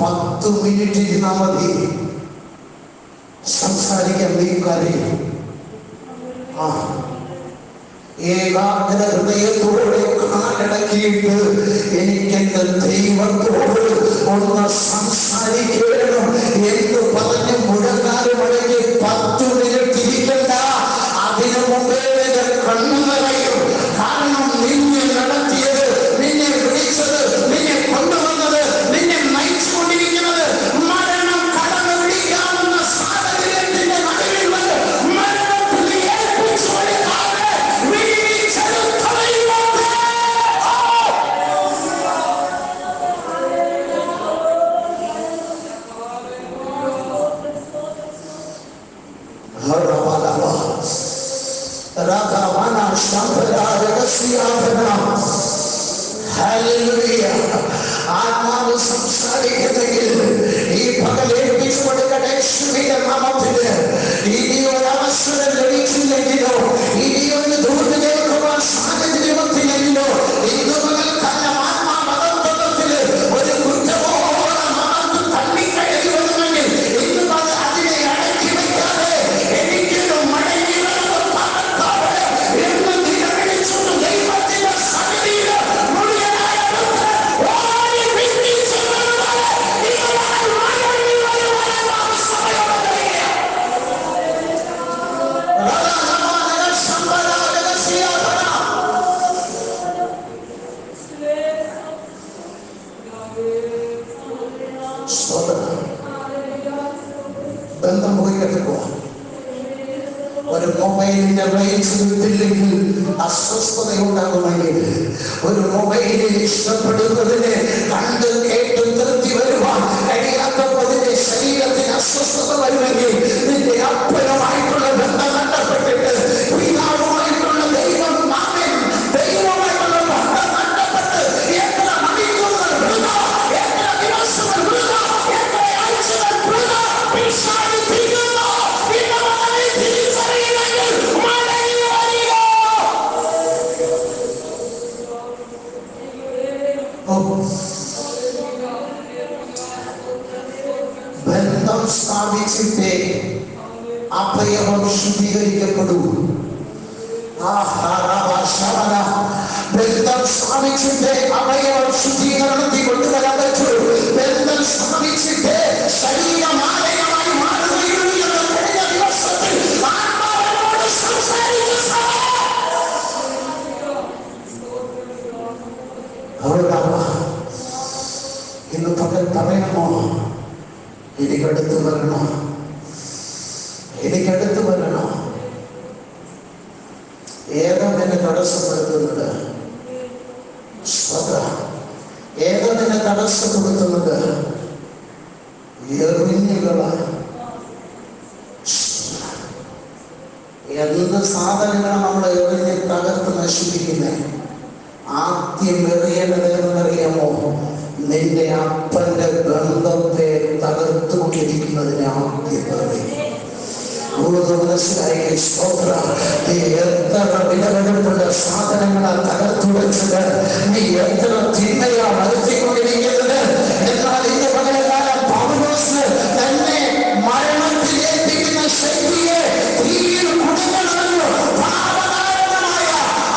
10 മിനിറ്റ് ഇരുന്നാ മതി, സംസാരിക്കാൻ നീ കരയും. ഏകാഗ്ര ഹൃദയത്തോടെ കാലടക്കിയിട്ട് എനിക്കെന്റെ ദൈവത്തോട് ഒന്ന് സംസാരിക്കണം എന്ന് പറഞ്ഞ് മുഴങ്ങാറ് മടങ്ങി 10 മിനിറ്റ് ഇരിക്കണ്ട. അതിനു മുമ്പേ കണ്ണു നിറയും. കാരണം നിന്നെ നടത്തിയത്, നിന്നെ വിളിച്ചത്, നിന്നെ കൊണ്ടുവന്നത്, നിന്നെ നയിച്ചുകൊണ്ടിരിക്കുന്നത് മരണം കടന്നു പിടിക്കാവുന്ന സാഹചര്യത്തിന്റെ നടുവിൽ വന്ന് മരണത്തിൽ ഏൽപ്പിച്ചു കൊടുക്കാതെ ആത്മാവ് സംസാരിക്കുന്നെങ്കിൽ ഈ പകൽ ഏൽപ്പിച്ചു കൊടുക്കട്ടെ. യേശുവിന്റെ നാമത്തിന് ഇനി ഒരു അവസരം ലഭിച്ചില്ലെങ്കിലോ, ഇനി ഒരു ദൂത് കേൾക്കുവാൻ സാഹചര്യത്തിലെങ്കിലോ, ഇന്ന് പകൽ കാലം ആത്മാവതന്ത്രത്തില് ഒരു കുറ്റബോധം നമുക്ക് തള്ളിക്കയറി വരുമെങ്കിൽ ഇന്ന് പകൽ അതിനെ അടക്കി വയ്ക്കാതെ എനിക്കൊരു മടങ്ങി വരുന്ന പകർത്താവ് എന്ന് നിലവിളിച്ചുകൊണ്ട് ദൈവത്തിന്റെ സന്നിധിയിൽ മുഴുവനായി ഓടി വിളിച്ചു ബന്ധം പോയി കെട്ടിപ്പോ. ഒരു മൊബൈലിന്റെ റേഞ്ച് കിട്ടില്ലെങ്കിൽ അസ്വസ്ഥതയുണ്ടാകുമെങ്കിൽ, ഒരു മൊബൈലിൽ ഇഷ്ടപ്പെടുന്നതിനെ കണ്ട് കേട്ട് നിർത്തി വരുവാൻ കഴിയാത്തതിന്റെ ശരീരത്തിന് അസ്വസ്ഥത വരുമെങ്കിൽ, നിന്റെ അപ്പനുമായിട്ടുള്ള ബന്ധം നഷ്ടപ്പെട്ടിട്ട് പിതാവുമായിട്ടുള്ള ദൈവം ദൈവമായിട്ടുള്ള ബന്ധം നഷ്ടപ്പെട്ട് എത്ര മണിക്കൂറുകൾ വൃഥ, എത്ര ദിവസങ്ങൾ വൃഥ, എത്ര ആഴ്ചകൾ വൃഥ പിശാചിപ്പിക്കുന്നു. ബന്ധം സ്ഥാപിച്ചിട്ടേ അഭയം ശുദ്ധീകരിക്കപ്പെടൂ. ബന്ധം സ്ഥാപിച്ചിട്ടേ അഭയം ശുദ്ധീകരണത്തിൽ കൊണ്ടുവരാൻ പറ്റൂ. ബന്ധം സ്ഥാപിച്ചിട്ടേ ശരീരമാലയമായി മാറുകയുള്ളൂ എന്ന് കഴിഞ്ഞ ദിവസത്തിൽ ആത്മാവിനോട് സംസാരിച്ച ഇന്ന് പകൽ പറയണമോ? എനിക്കടുത്ത് വരണോ? എനിക്കടുത്ത് വരണോ? ഏതോ എന്നെ തടസ്സപ്പെടുത്തുന്നത്? ഏതോ എന്നെ തടസ്സപ്പെടുത്തുന്നത്? എറിഞ്ഞുകളാണ്. എന്ത് സാധനങ്ങളാണ് നമ്മൾ എറിഞ്ഞ് തകർത്ത് നശിപ്പിക്കുന്നത്? ആദ്യം എറിയേണ്ടതെന്നറിയാമോ? നിന്റെ അപ്പന്റെ ബന്ധത്തെ തകർത്തുകൊണ്ടിരിക്കുന്നതിനെ ആദ്യം പറയും. മനസ്സിലായി? നീ എത്ര വിലപിടിപ്പുള്ള സാധനങ്ങളാ തകർത്തുവെച്ചത്, നീ എത്ര തിന്മയാ വരുത്തിക്കൊണ്ടിരിക്കുന്നത്. എന്നാൽ ഇന്ന് പകരക്കാലം പൗലോസ് തന്നെ മരണത്തിലേൽപ്പിക്കുന്ന ശക്തിയെ തീയിൽ കുടുങ്ങുന്നു. പാപകാരണമായ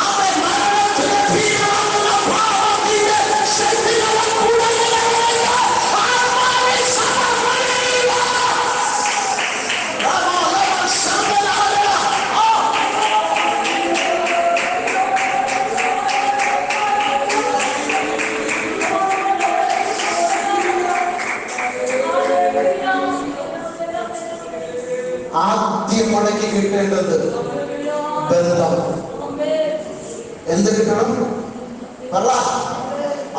അവൻ മരണത്തിന് തീരുമാനുള്ള പാപത്തിന്റെ ശക്തികളെ കുടുങ്ങുകയാണ്. ആത്മാവിൽ സമർപ്പണയിൽ ആദ്യം മുടക്കി കിട്ടേണ്ടത് ബന്ധം. എന്ത് കിട്ടണം? പറ.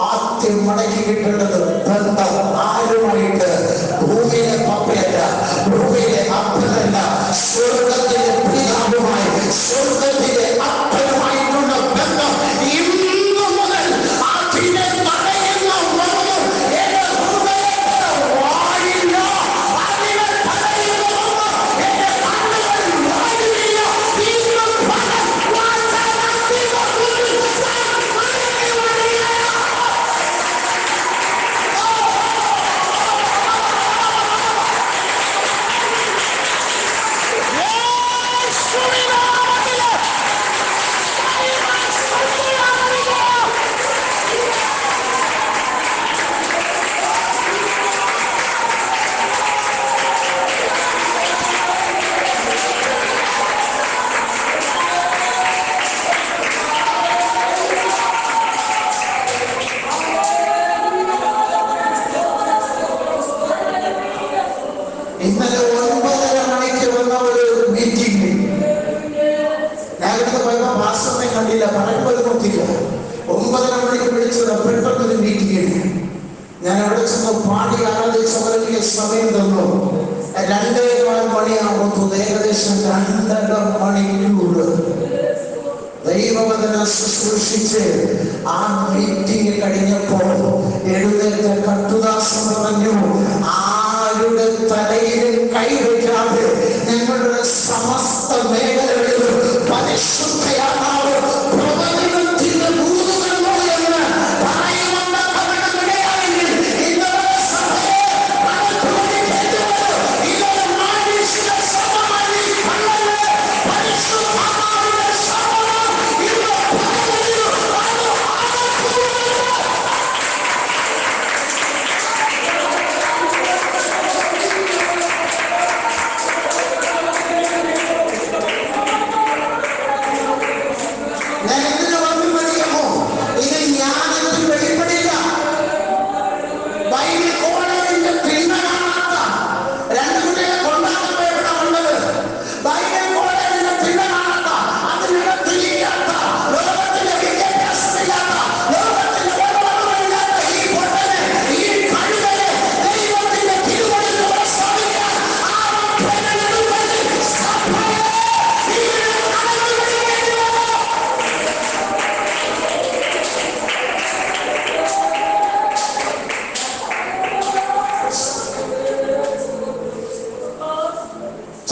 ആദ്യം മടക്കി കിട്ടേണ്ടത് ബന്ധം. ആരുമായിട്ട്? ഭൂമിയിലെ പപ്പയല്ല, ഭൂമിയിലെ അപ്പനല്ല, സ്വർഗത്തിലെ പിതാവുമായി, സ്വർഗത്തിലെ അപ്പനുമായിട്ടുള്ള ബന്ധം. ഇന്നു മുതൽ അതിനെ തടയുന്ന ഒന്നും എന്റെ ഹൃദയത്തിൽ വാഴില്ല. അതിനെ തടയുന്ന ഒന്നും എന്റെ കണ്ണുകളിൽ വാഴില്ല. ഇന്ന് പകൽ ഇന്നലെ 9:30 മണിക്ക് വന്ന ഒരു മീറ്റിംഗ് ഞാനിവിടെ പോയപ്പോ ഭാഷണത്തെ കണ്ടില്ല, പറയുമ്പോൾ നോക്കില്ല. 9:30 മണിക്ക് വിളിച്ചത് പെട്ടെന്നൊരു മീറ്റിംഗ്. ഞാൻ അവിടെ ചെന്ന് പാടി ആരാധിച്ചവർക്ക് സമയം തന്നു. 2:15 മണിയാകുമ്പോൾ ഏകദേശം 2.5 മണിക്കൂർ ദൈവവചന ശുശ്രൂഷിച്ച് ആ മീറ്റിംഗ് കഴിഞ്ഞപ്പോൾ എഴുന്നേറ്റ കട്ടുദാസൻ പറഞ്ഞു, ആരുടെ തലയിലും കൈവയ്ക്കാതെ ഞങ്ങളുടെ സമസ്ത മേഖലകളിലും പരിശുദ്ധയാത്മാവ് പ്രവചനത്തിന്റെ ദൂതുകളോ എന്ന് പറയുന്ന പകടമിടയാണെങ്കിൽ ഇന്നലെ സഭയെ ഇന്നലെ മാനുഷിക സമമായി കണ്ണല്ലേ പരിശുദ്ധാത്മാവിന്റെ സമയം ഇന്ന് പകലിലും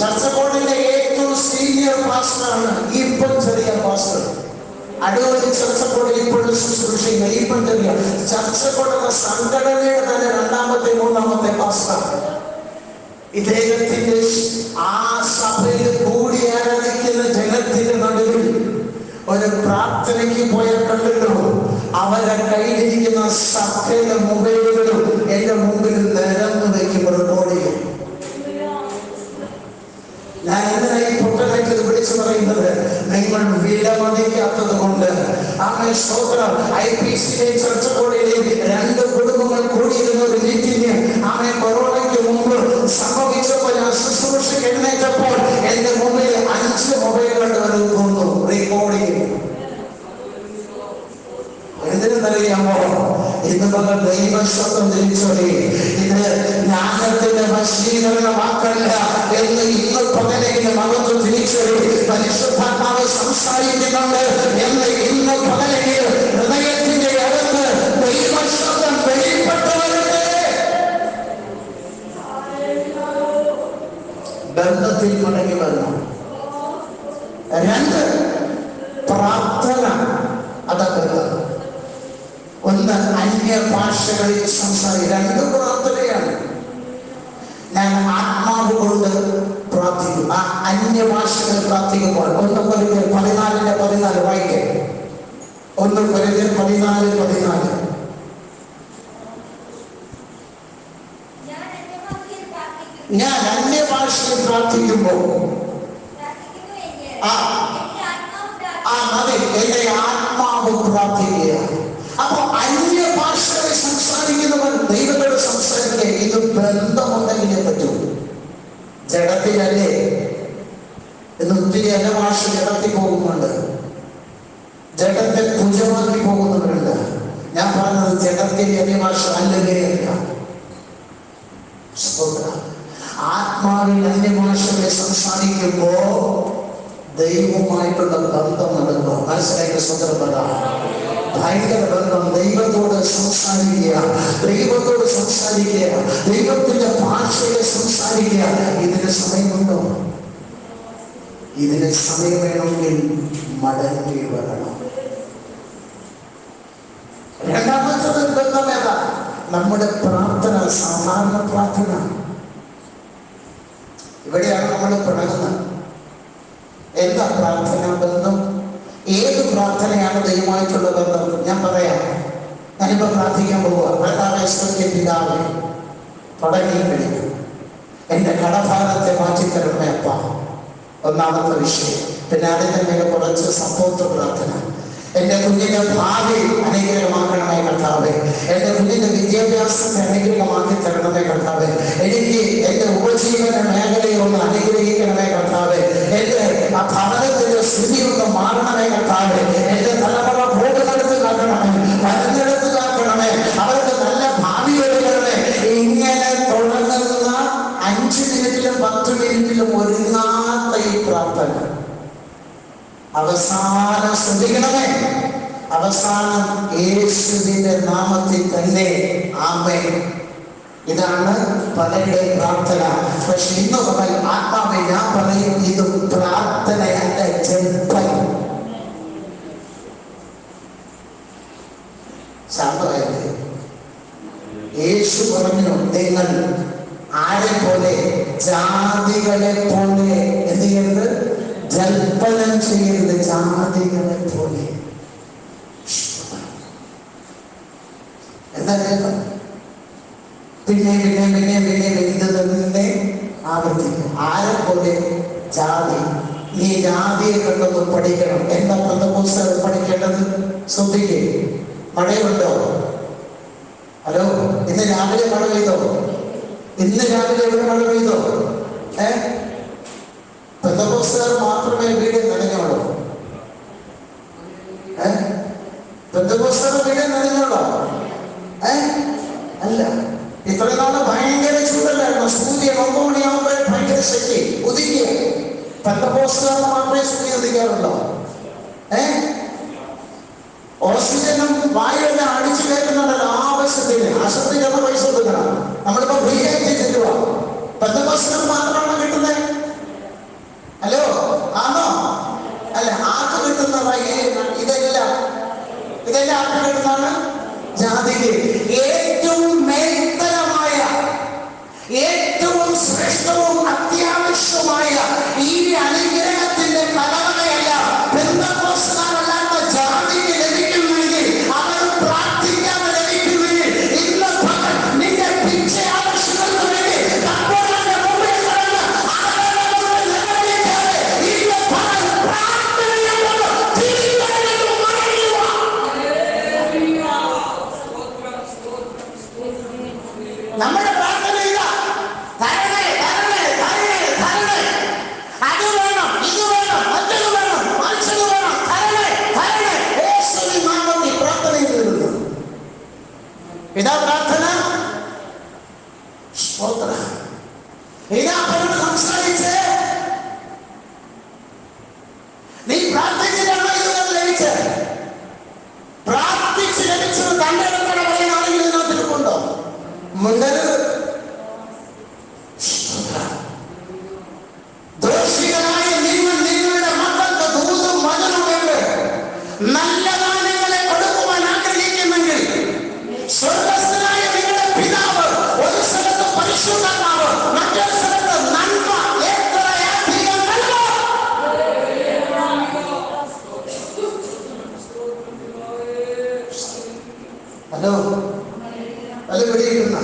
ചർച്ചകോടിന്റെ ഏറ്റവും സീനിയർ പാസ്റ്ററാണ് ഈപ്പൻ ചെറിയ പാസ്റ്റർ. അടൂരി ചർച്ചകോടിൽ ഇപ്പോഴും ശുശ്രൂഷിക്കുന്ന ഈപ്പൻ ചെറിയ ചർച്ചകോട് എന്ന സംഘടനയുടെ തന്നെ 2ാമത്തെ 3ാമത്തെ പാസ്റ്റർ. ഇദ്ദേഹത്തിന്റെ ആ സഭയിൽ കൂടി ആരാധിക്കുന്ന ജനത്തിന്റെ നടുവിൽ ഒരു പ്രാർത്ഥനയ്ക്ക് പോയ കണ്ടുകളോ അവരുടെ കയ്യിലിരിക്കുന്ന സകല മൊബൈലുകളും എന്റെ മുമ്പിൽ നിരന്നു വയ്ക്കും, റെക്കോർഡ് ചെയ്യും. ഞാൻ എന്തിനായി പൊട്ടനായിട്ട് വിളിച്ചു പറയുന്നത്? നിങ്ങൾ വിലമതിക്കാത്തത് കൊണ്ട്. അങ്ങനെ സ്തോത്രം. IPC ചർച്ചകോടിലെ 2 കുടുംബങ്ങൾ കൂടിയിരുന്ന ഒരു മീറ്റിംഗ് അങ്ങനെ കൊറോണയ്ക്ക് മുമ്പ് സംഭവിച്ചപ്പോൾ ഞാൻ ശുശ്രൂഷയ്ക്ക് എഴുന്നേറ്റപ്പോൾ എന്റെ മുമ്പിൽ 5 മൊബൈലുകൾ തോന്നുന്നു റെക്കോർഡിങ്. എന്തിനെന്നറിയാമോ? ഇന്ന് നമ്മൾ ദൈവശബ്ദം തിരിച്ചറി. ഇത് ജ്ഞാനത്തിന്റെ വശീകരണ വാക്കല്ല എന്ന് ഇന്ന് പകലെങ്കിലും അവർക്ക് തിരിച്ചറി. പരിശുദ്ധാത്മാവ് സംസാരിക്കുന്നുണ്ട് എന്ന് ഇന്ന് പകലെങ്കിലും ഹൃദയത്തിന്റെ അകത്ത് ദൈവശബ്ദം വെളിപ്പെട്ടവരുടെ ബന്ധത്തിൽ മടങ്ങി വരണം. 2 പ്രാർത്ഥന. അതൊക്കെ 1 അന്യഭാഷകളിൽ സംസാരിക്കും. 2 പ്രാർത്ഥനയാണ്. ഞാൻ ആത്മാവ് കൊണ്ട് പ്രാർത്ഥിക്കും. ആ അന്യഭാഷകളിൽ പ്രാർത്ഥിക്കുമ്പോൾ 1 കൊരിന്ത്യർ 14:14 വായിക്കേ. 1 കൊരിന്ത്യർ 14:14. ഞാൻ അന്യഭാഷയിൽ പ്രാർത്ഥിക്കുമ്പോൾ മതി, എന്റെ ആത്മാവ് പ്രാർത്ഥിക്കുക. അപ്പൊ ജഡത്തിലല്ലേ എന്ന് ഒത്തിരി അലമാഷ ജഡത്തിൽ പോകുന്നുണ്ട്, ജഡത്തെ പൂജമാക്കി പോകുന്നവരുണ്ട്. ഞാൻ പറഞ്ഞത് ജഡത്തിൽ അന്യഭാഷ അല്ലുകയല്ല, ആത്മാവിൽ അന്യഭാഷകളെ സംസാരിക്കുമ്പോ ദൈവവുമായിട്ടുള്ള ബന്ധം നടക്കുക. മനസ്സിലാക്കിയ സ്വതന്ത്രത, ഭയങ്കര ബന്ധം. ദൈവത്തോട് സംസാരിക്കുക, ദൈവത്തോട് സംസാരിക്കുക, ദൈവത്തിന്റെ ഭാഷയെ സംസാരിക്കുക. ഇതിന് സമയമുണ്ടോ? ഇതിന് സമയം വേണമെങ്കിൽ മടങ്ങി വരണം. രണ്ടാമത്തെ ബന്ധം ഏതാ? നമ്മുടെ പ്രാർത്ഥന, സാധാരണ പ്രാർത്ഥന. ഇവിടെയാണ് നമ്മൾ പിണങ്ങുന്നത്. എന്താ പ്രാർത്ഥന ബന്ധം? ഏത് പ്രാർത്ഥനയാണ് ദൈവമായിട്ടുള്ള ബന്ധം? ഞാൻ പറയാം. ഞാനിപ്പോ പ്രാർത്ഥിക്കാൻ പോവുക. പിതാവേ തുടങ്ങി കഴിഞ്ഞു, എന്റെ കടഭാരത്തെ മാറ്റിത്തരണമേ അപ്പ. ഒന്നാമത്തെ വിഷയം. പിന്നെ അതിന്റെ മേലെ കുറച്ച് സപ്പോർട്ട് പ്രാർത്ഥന. എന്റെ കുഞ്ഞിന്റെ ഭാവി അനുഗ്രഹമാക്കണമേ കർത്താവേ. എന്റെ കുഞ്ഞിന്റെ വിദ്യാഭ്യാസത്തെ അനുഗ്രഹമാക്കി തരണമേ കർത്താവേ. എനിക്ക് എന്റെ ഉപജീവന മേഖലയെ ഒന്ന് അനുഗ്രഹിക്കണമേ കർത്താവേ. എന്റെ ആ ഭവനത്തിന്റെ സ്ഥിതി ഒന്ന് മാറണമേ കർത്താവേ. എന്റെ തലമുറ പോകുന്നിടത്ത് കാക്കണമേ, വരുന്നിടത്ത് കാക്കണമേ, അവർക്ക് നല്ല ഭാവി ഒരുക്കണമേ. ഇങ്ങനെ തുടങ്ങുന്ന 5 മിനിറ്റിലും 10 മിനിറ്റിലും ഒരുങ്ങാത്ത ഈ പ്രാർത്ഥന അവസാനം ശ്രദ്ധിക്കണമേ. അവസാനം യേശുവിന്റെ നാമത്തിൽ തന്നെ ആമേൻ. ഇതാണ് പലരുടെ പ്രാർത്ഥന. പക്ഷെ ഇന്ന് ആത്മാവെ ഞാൻ പറയും, ഇത് പ്രാർത്ഥനയല്ല, ജപം. ശാന്തമായത് യേശു പറഞ്ഞു, നിങ്ങൾ ആരെ പോലെ? ജാതികളെ പോലെ എന്ത് ചെയ്യരുത്? ജൽപ്പനം ചെയ്യരുത്. ജാതികളെ പോലെ. എന്താ പിന്നെ പിന്നെ പിന്നെ പിന്നെ ഇത് തന്നെ ആവർത്തിക്കും. ആരെ പോലെ? ജാതി. നീ ജാതിയെ കണ്ടൊന്ന് പഠിക്കണം. എന്താ പെന്തക്കോസ്തുകാർ പഠിക്കേണ്ടത്? ശ്രദ്ധിക്കേ. മഴയുണ്ടോ? ഹലോ, ഇന്ന് രാവിലെ മഴ പെയ്തോ? ഇന്ന് രാവിലെ എവിടെ മഴ പെയ്തോ? പെന്തക്കോസ്തുകാർ മാത്രമേ വീട് നനഞ്ഞോളൂ. പെന്തക്കോസ്തുകാർ വീട് നനഞ്ഞോളൂ? അല്ല. ഇത്രയും നാള് ഭയങ്കര ചൂടല്ലായിരുന്നു. സൂര്യൻ 9 മണിയാകുമ്പോൾ ഭയങ്കര ശക്തി ഉദിക്കുക. പെന്തക്കോസ്തുകാർ മാത്രമേ സൂര്യൻ ഉദിക്കാറുള്ളൂ. ഓക്സിജനും വായുവെല്ലാം അടിച്ചു കയറ്റുന്നുണ്ടല്ലോ ആവശ്യത്തിന്. ആശുപത്രിക്ക് പൈസ കൊടുക്കണം. നമ്മളിപ്പോ ഫ്രീ ആയിട്ട് ചെല്ലുക. പെന്തക്കോസ്തുകാർ മാത്രമാണ് കിട്ടുന്നത്. ഹലോ, ആണോ? അല്ല, ആർക്ക് കിട്ടുന്നതാ? ഇതെല്ലാം ആർക്ക് കിട്ടുന്നതാണ്? ജാതിക്ക്. ഏറ്റവും മേൽത്തരമായ, ഏറ്റവും ശ്രേഷ്ഠവും അത്യാവശ്യമായ ഈ അനുഗ്രഹത്തിന്റെ കലവറയല്ല പെന്തക്കോസ്തുകാരല്ലാത്ത ജാതിക്ക് ലഭിക്കുന്നെങ്കിൽ, അവർ പ്രാർത്ഥിക്കാതെ ലഭിക്കുന്നെങ്കിൽ, ഇന്ന് നിന്റെ ഭിക്ഷ ആവശ്യങ്ങൾക്ക് വേണ്ടി തമ്പുരാന്റെ മുമ്പിൽ കിടന്ന് നമ്മുടെ പ്രാർത്ഥന ഇതാ. തരണേ തരണേ തരണേ തരണേ, അത് വേണം, ഇത് വേണം, മറ്റത് വേണം, മറിച്ചത് വേണം, തരണേ തരണേ. യേശുവിൻ നാമത്തിൽ പ്രാർത്ഥനയിൽ വരുന്നു. ഇതാ പ്രാർത്ഥന. സ്തോത്രം. ഇതാ അവരോട് സംസാരിച്ച് നീ പ്രാർത്ഥിച്ചിട്ടാണോ ഇത് ലഭിച്ചത്? പ്രാർത്ഥിച്ച് ലഭിച്ചത് തന്റെ ഇടത്തോടെ പറയുകയാണെങ്കിൽ ഇതിനകത്ത് ഇരിപ്പുണ്ടോ? മുണ്ടരുത്. ദോഷികളായ നിങ്ങൾ നിങ്ങളുടെ മക്കൾക്ക് ദൂതും വചനവും കൊണ്ട് നല്ല ദാനങ്ങളെ കൊടുക്കുവാൻ ആഗ്രഹിക്കുന്നെങ്കിൽ, സ്വർഗ്ഗസ്ഥനായ നിങ്ങളുടെ പിതാവ് ഒരു സ്ഥലത്ത് പരിശുദ്ധാത്മാവ്, മറ്റൊരു സ്ഥലത്ത് നന്മ എത്രയധികം നൽകും. ഹലോ, അത് പിടിയിടുന്ന.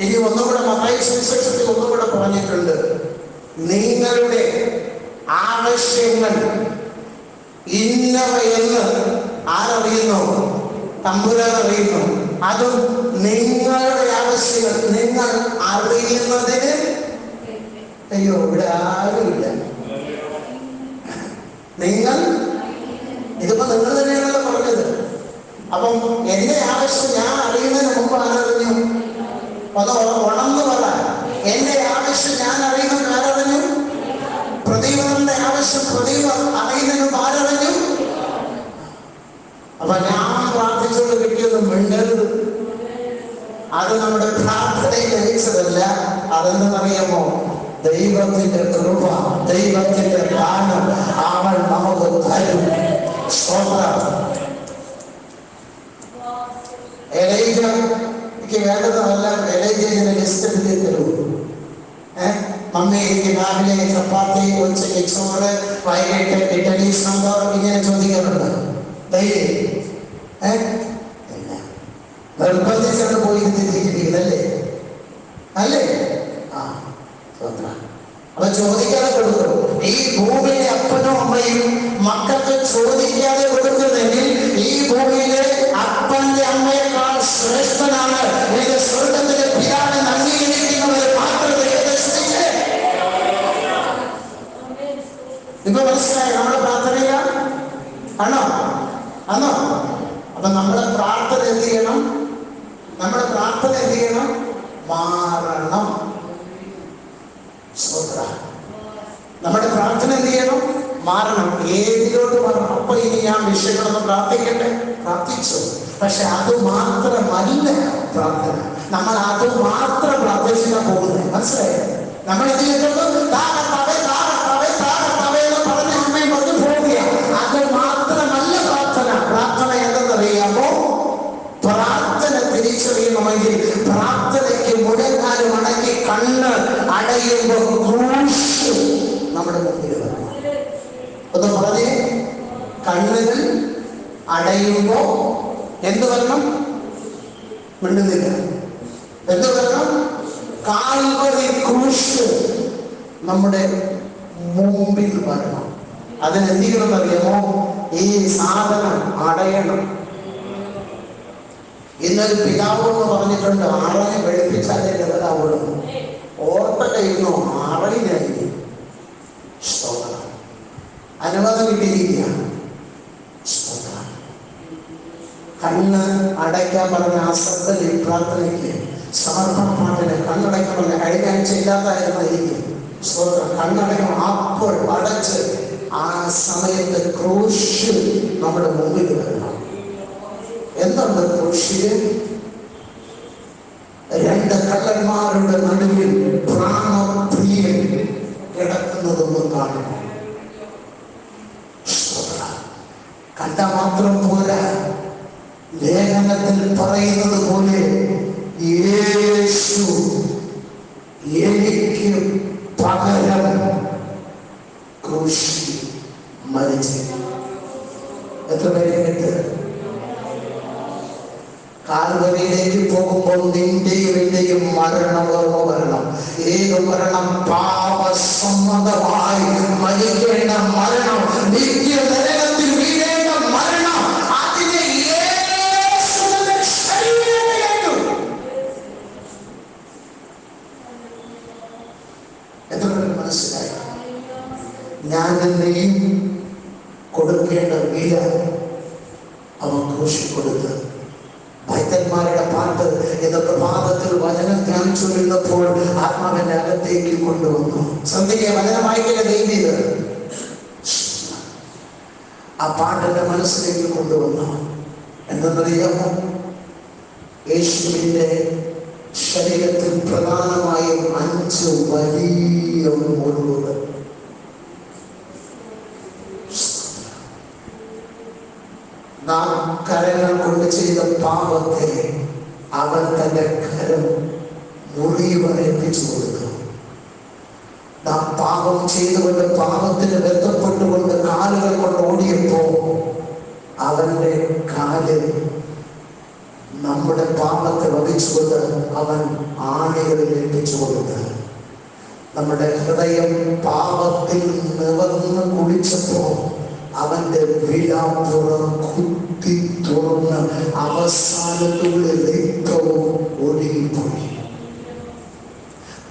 ഇനി ഒന്നുകൂടെ മത്തായി സുവിശേഷത്തിൽ ഒന്നുകൂടെ പറഞ്ഞിട്ടുണ്ട്, നിങ്ങളുടെ ആവശ്യങ്ങൾ ഇന്നവയെന്ന് ആരറിയുന്നു? തമ്പുരാൻ അറിയുന്നു. അതും നിങ്ങളുടെ ആവശ്യങ്ങൾ നിങ്ങൾ അറിയുന്നതിന് അയ്യോ, ഇവിടെ ആരുമില്ല. നിങ്ങൾ ഇതിപ്പോ നിങ്ങൾ തന്നെയാണല്ലോ പറഞ്ഞത്. അപ്പം എന്റെ ആവശ്യം ഞാൻ അറിയുന്നതിന് മുമ്പ് ആരറിഞ്ഞു? അത് ഉണർന്നു പറ. എന്റെ ആവശ്യം ഞാൻ അറിയുന്നത് ആരറിഞ്ഞു? പ്രതിവന്റെ ആവശ്യം പ്രതിവ അറിയുന്നതിന് മുമ്പ് ആരറിഞ്ഞു? അപ്പൊ ഞാൻ പ്രാർത്ഥിച്ചുകൊണ്ട് കിട്ടിയൊന്നും മിണ്ടരുത്. അത് നമ്മുടെ പ്രാർത്ഥനയിൽ ലഭിച്ചതല്ല. അതെന്തെന്നറിയാമോ? ദൈവത്തിന്റെ കൃപ, ദൈവത്തിന്റെ ദാനം അവൻ നമുക്ക് തരും. എലൈജയ്ക്ക് വേണ്ടതെല്ലാം എലൈജയുടെ ലിസ്റ്റ് എഴുതി തരൂ. മമ്മി എനിക്ക് രാവിലെ ചപ്പാത്തി, ഉച്ചയ്ക്ക് ചോറ്, വൈകിട്ട് ഇഡലി സാമ്പാർ ഇങ്ങനെ ചോദിക്കാറുണ്ട്. നിർബന്ധിച്ചാണ് പോയി തിരിച്ചിരിക്കുന്നല്ലേ? അല്ലേ? അപ്പൊ ചോദിക്കാതെ കൊടുക്കും. ഈ ഭൂമിയിലെ അപ്പനും അമ്മയും മക്കൾക്ക് ചോദിക്കാതെ കൊടുക്കുന്നെങ്കിൽ ഈ ഭൂമിയിലെ അപ്പന്റെ അമ്മയെക്കാൾ ശ്രേഷ്ഠനാണ് ഇത് സ്വർഗത്തിലെ പിതാവിനെ അംഗീകരിക്കുന്നവർ മാത്രം. ഇപ്പൊ മനസ്സിലായി നമ്മുടെ പ്രാർത്ഥനയില ആണോ? ആണോ? അപ്പൊ നമ്മുടെ പ്രാർത്ഥന എന്ത് ചെയ്യണം? നമ്മുടെ പ്രാർത്ഥന എന്ത് ചെയ്യണം? മാറണം. നമ്മുടെ പ്രാർത്ഥന എന്ത് ചെയ്യണം? മാറണം. ഏതിലോട്ട് മാറണം? അപ്പൊ ഇനി ഞാൻ വിഷയങ്ങളൊന്നും പ്രാർത്ഥിക്കട്ടെ, പ്രാർത്ഥിച്ചു. പക്ഷെ അത് മാത്രമല്ല പ്രാർത്ഥന. നമ്മൾ അത് മാത്രം പ്രാർത്ഥിച്ചാൽ പോകുന്നത്. മനസ്സിലായോ? നമ്മൾ ഇതിലേക്ക് പറഞ്ഞ അമ്മയും പറഞ്ഞു പോവുകയാണ്. അത് മാത്രമല്ല പ്രാർത്ഥന. പ്രാർത്ഥന എന്തെന്നറിയാമോ? പ്രാർത്ഥന തിരിച്ചറിയണമെങ്കിൽ പ്രാർത്ഥനയ്ക്ക് മുഴങ്ങാനും അടങ്ങി കണ്ണ് അടയുമ്പോൾ ക്രൂശ് നമ്മുടെ മുമ്പിൽ വരണം. ഒന്ന് പറഞ്ഞേ, കണ്ണുകൾ അടയുമ്പോ എന്ത് വരണം? മിണ്ടുന്നില്ല. എന്ത് വരണം? കാൽവരി ക്രൂശ് നമ്മുടെ മുമ്പിൽ വരണം. അതിനെന്ത് ചെയ്യണമെന്നറിയാമോ? ഈ സാധനം അടയണം. ഇന്നൊരു പിതാവ് എന്ന് പറഞ്ഞിട്ടുണ്ട്, ആറനെ വെളുപ്പിച്ചാലേ ഗതരാവുള്ളൂ. ഓർത്തട്ടെ, ഇരുന്നോ ആറയിലായി അനുവാദം കിട്ടിയിരിക്കുകയാണ്. കണ്ണ് അടയ്ക്കാൻ പറഞ്ഞ ആസക്തി പ്രാർത്ഥനയ്ക്ക് സമർപ്പണ പാട്ടിന് കണ്ണടയ്ക്കാൻ പറഞ്ഞ കഴിഞ്ഞ ആഴ്ച ഇല്ലാതായിരുന്നായിരിക്കും. കണ്ണടയ്ക്കണം. അപ്പോൾ അടച്ച് ആ സമയത്ത് ക്രൂശ് നമ്മുടെ മുമ്പിൽ വരണം. എന്താണ് ക്രൂശില്? രണ്ട് കള്ളന്മാരുടെ നടുവിൽ പ്രാണപ്രിയൻ കിടക്കുന്നതൊന്നും കാണണം. കണ്ട മാത്രം പോരാ, ലേഖനത്തിൽ പറയുന്നത് പോലെ യേശു എനിക്ക് പകരം ക്രൂശിൽ മരിച്ചു. എത്ര പേര് കേട്ട്? കാൽവരിയിലേക്ക് പോകുമ്പോൾ നിന്റെയും എന്റെയും മരണം ഓർമ്മ വരണം. ഏത് മരണം? പാപസമ്മതമായി മരിക്കേണ്ട മരണം, നിത്യ നരകത്തിൽ വീഴേണ്ട മരണം. അതിനെ എത്ര പേര് മനസ്സിലായി? ഞാൻ എന്നെയും കൊടുക്കേണ്ട വില അവൻ ക്രൂശിൽ കൊടുത്ത്. ഭക്തന്മാരുടെ പാട്ട് എന്ന പ്രഭാതത്തിൽ വചനം ധ്യാനിച്ചുകൊണ്ടിരുന്നപ്പോൾ ആത്മാവിന്റെ അകത്തേക്ക് കൊണ്ടുവന്നു. ശ്രദ്ധിക്കുക, വചനം വായിക്കുന്ന ദൈവീത് ആ പാട്ടിന്റെ മനസ്സിലേക്ക് കൊണ്ടുവന്നു. എന്തെന്നറിയാമോ? യേശുവിന്റെ ശരീരത്തിൽ പ്രധാനമായും 5 വലിയ മുറിവുകൾ. നാം കരങ്ങൾ കൊണ്ട് ചെയ്ത പാപത്തെ അവൻ തന്റെ കരം മുറിവൻ എത്തിച്ചു കൊടുത്തു. നാം പാപം ചെയ്തുകൊണ്ട് പാപത്തിന് ബന്ധപ്പെട്ടുകൊണ്ട് കാലുകൾ കൊണ്ട് ഓടിയപ്പോ അവന്റെ കാലിൽ നമ്മുടെ പാപത്തെ വഹിച്ചുകൊണ്ട് അവൻ ആണികളിൽ എത്തിച്ചു കൊടുത്തു. നമ്മുടെ ഹൃദയം പാപത്തിൽ നിവർന്ന് കുളിച്ചപ്പോ അവന്റെ വിലാപ്പുറം കുത്തി തുറന്ന് അവസാനത്തുള്ള രക്തവും ഒഴുകിപ്പോയി.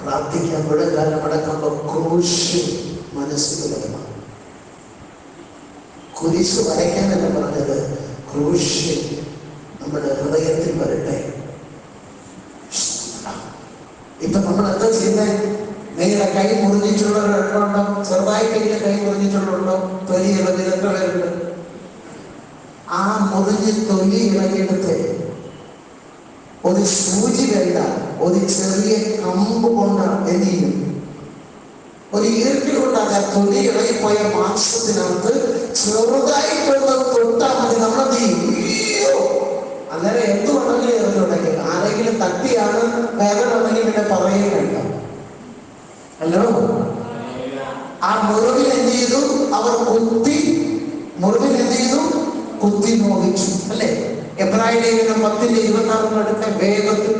പ്രാർത്ഥിക്കാൻ മുഴങ്കാലം അടക്കുമ്പോൾ ക്രൂശ് മനസ്സിൽ വരണം. കുരിശ് വരയ്ക്കാനല്ല പറഞ്ഞത്, ക്രൂശ് നമ്മുടെ ഹൃദയത്തിൽ വരട്ടെ. ഇപ്പൊ നമ്മൾ എന്താ ചെയ്യുന്നത്? നിങ്ങളുടെ കൈ മുറിഞ്ഞിട്ടുള്ളവരുണ്ടോ? ചെറുതായിട്ടെങ്കിലും കൈ മുറിഞ്ഞിട്ടുള്ളവരുണ്ടോ? തൊലി ഇളകിൽ എത്ര പേരുണ്ട്? ആ മുറിഞ്ഞ് തൊലി ഇളകിയെടുത്ത് ഒരു സൂചി വേണ്ട, ഒരു ചെറിയ കമ്പ് കൊണ്ട് എന്ത് ചെയ്യും? ഒരു ഈർക്കിൽ കൊണ്ടാണ് ആ തൊലി ഇളകിപ്പോയ മാംസത്തിനകത്ത് ചെറുതായിട്ടൊന്ന് തൊട്ടാൽ മതി. നമ്മളെന്ത് ചെയ്യും? അന്നേരം എന്തുകൊണ്ടെങ്കിലും എറിഞ്ഞുണ്ടെങ്കിൽ ആരെങ്കിലും തട്ടിയാണ് വേദന ഉണ്ടെങ്കിൽ പിന്നെ പറയുകയല്ല. ഹലോ, ആ മുറിവിൽ എന്ത് ചെയ്തു? അവർ മുറിവിൽ എന്ത് ചെയ്തു? കുത്തി നോവിച്ചു. അല്ലേ? എബ്രായ ലേഖനം 10:26 അടുത്ത വേഗത്തിൽ.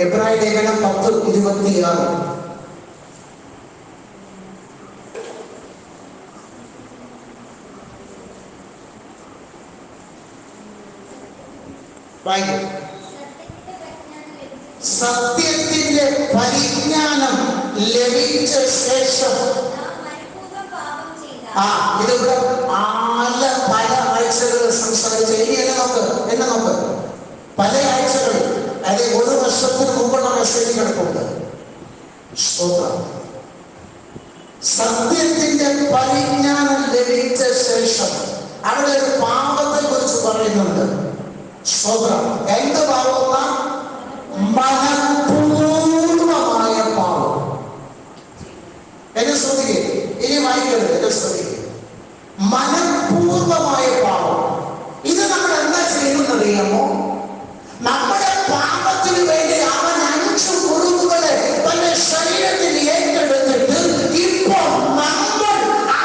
എബ്രായ ലേഖനം 10:26. സത്യത്തിന്റെ പരിജ്ഞാനം ലഭിച്ച ശേഷം ഇതിവിടെ പല ആഴ്ചകൾ സംസാരിച്ച എന്നെ നോക്ക് പല ആഴ്ചകൾ, അതായത് 1 വർഷത്തിന് മുമ്പുള്ള മെസ്സേജ് കിടപ്പുണ്ട്. സത്യത്തിന്റെ പരിജ്ഞാനം ലഭിച്ച ശേഷം അവിടെ ഒരു പാപത്തെ കുറിച്ച് പറയുന്നുണ്ട്. എന്ത് പാപം? മനഃപൂർവമായ പാപം. എന്നെ ശ്രദ്ധിക്കുക, ഇനി വായിക്കരുത്, എന്നെ ശ്രദ്ധിക്കുക. മനഃപൂർവമായ പാപം. ഇത് നമ്മൾ എന്താ ചെയ്യുന്നറിയാമോ? നമ്മുടെ പാപത്തിന് വേണ്ടി അവൻ 5 മുറിവുകളെ തന്റെ ശരീരത്തിൽ ഏറ്റെടുത്തിട്ട് ഇപ്പോൾ നമ്മൾ ആ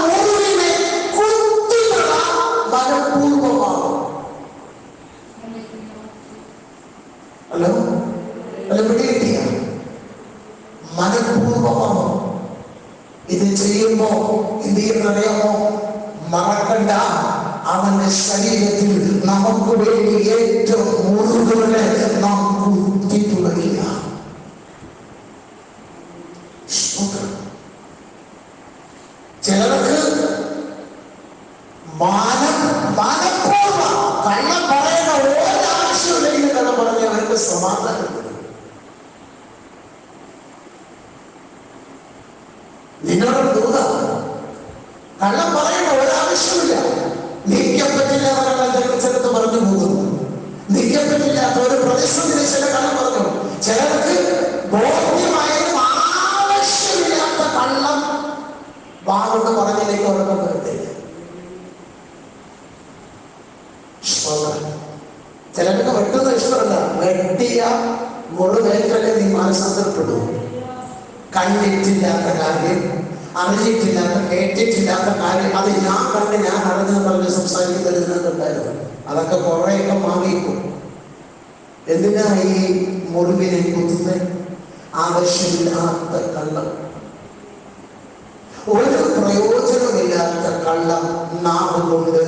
മുറിവിനെ കുത്തുക മനഃപൂർവമാണ്. ഹലോ, പിടികിട്ടിയ? മനഃപൂർവമാണ്. ഇത് ചെയ്യുമ്പോ എന്ത് ചെയ്യുന്നറിയാമോ? മറക്കണ്ട, അവന്റെ ശരീരത്തിൽ നമുക്ക് വേണ്ടി ഏറ്റവും മുറിവുകളെ നാം കുത്തി തുടങ്ങിയ. ചിലർക്ക് മനഃപൂർവ്വം കള്ളം പറയുന്ന ഒരാവശ്യമില്ലെങ്കിൽ കള്ളം പറഞ്ഞ അവർക്ക് സമാധാനം. നിന്നോട് ദൂത കള്ളം പറയേണ്ട ഒരാവശ്യമില്ല. നിൽക്കപ്പറ്റില്ലാത്ത ചിലത്ത് പറഞ്ഞു പോകുന്നു. നിൽക്കപ്പറ്റില്ലാത്ത ഒരു പ്രതിസന്ധി ചില കള്ളം പറഞ്ഞു. ചിലർക്ക് ബോധ്യമായും ആവശ്യമില്ലാത്ത കള്ളം വാങ്ങോട്ട് പറഞ്ഞതിലേക്ക് ഉറക്കം വരുത്തില്ല. ചിലർക്ക് വെട്ടുന്ന ഇഷ്ടമല്ല. വെട്ടിയ മുറിവേറ്റല്ലേ നീ മാനസാന്തരപ്പെടും. കണ്ടിട്ടില്ലാത്ത കാര്യം, അറിഞ്ഞിട്ടില്ലാത്ത, കേട്ടിട്ടില്ലാത്ത കാര്യം, അത് ഞാൻ കണ്ട് ഞാൻ അറിഞ്ഞെന്ന് പറഞ്ഞ് സംസാരിക്കുന്നതിനകത്തുണ്ടായിരുന്നു. അതൊക്കെ കുറേയൊക്കെ മാറിയിട്ടു. എന്തിനാ ഈ മുറിവിനെ കുത്തുന്ന? ആവശ്യമില്ലാത്ത കള്ളം, ഒരു പ്രയോജനമില്ലാത്ത കള്ളം നാവ് കൊണ്ട്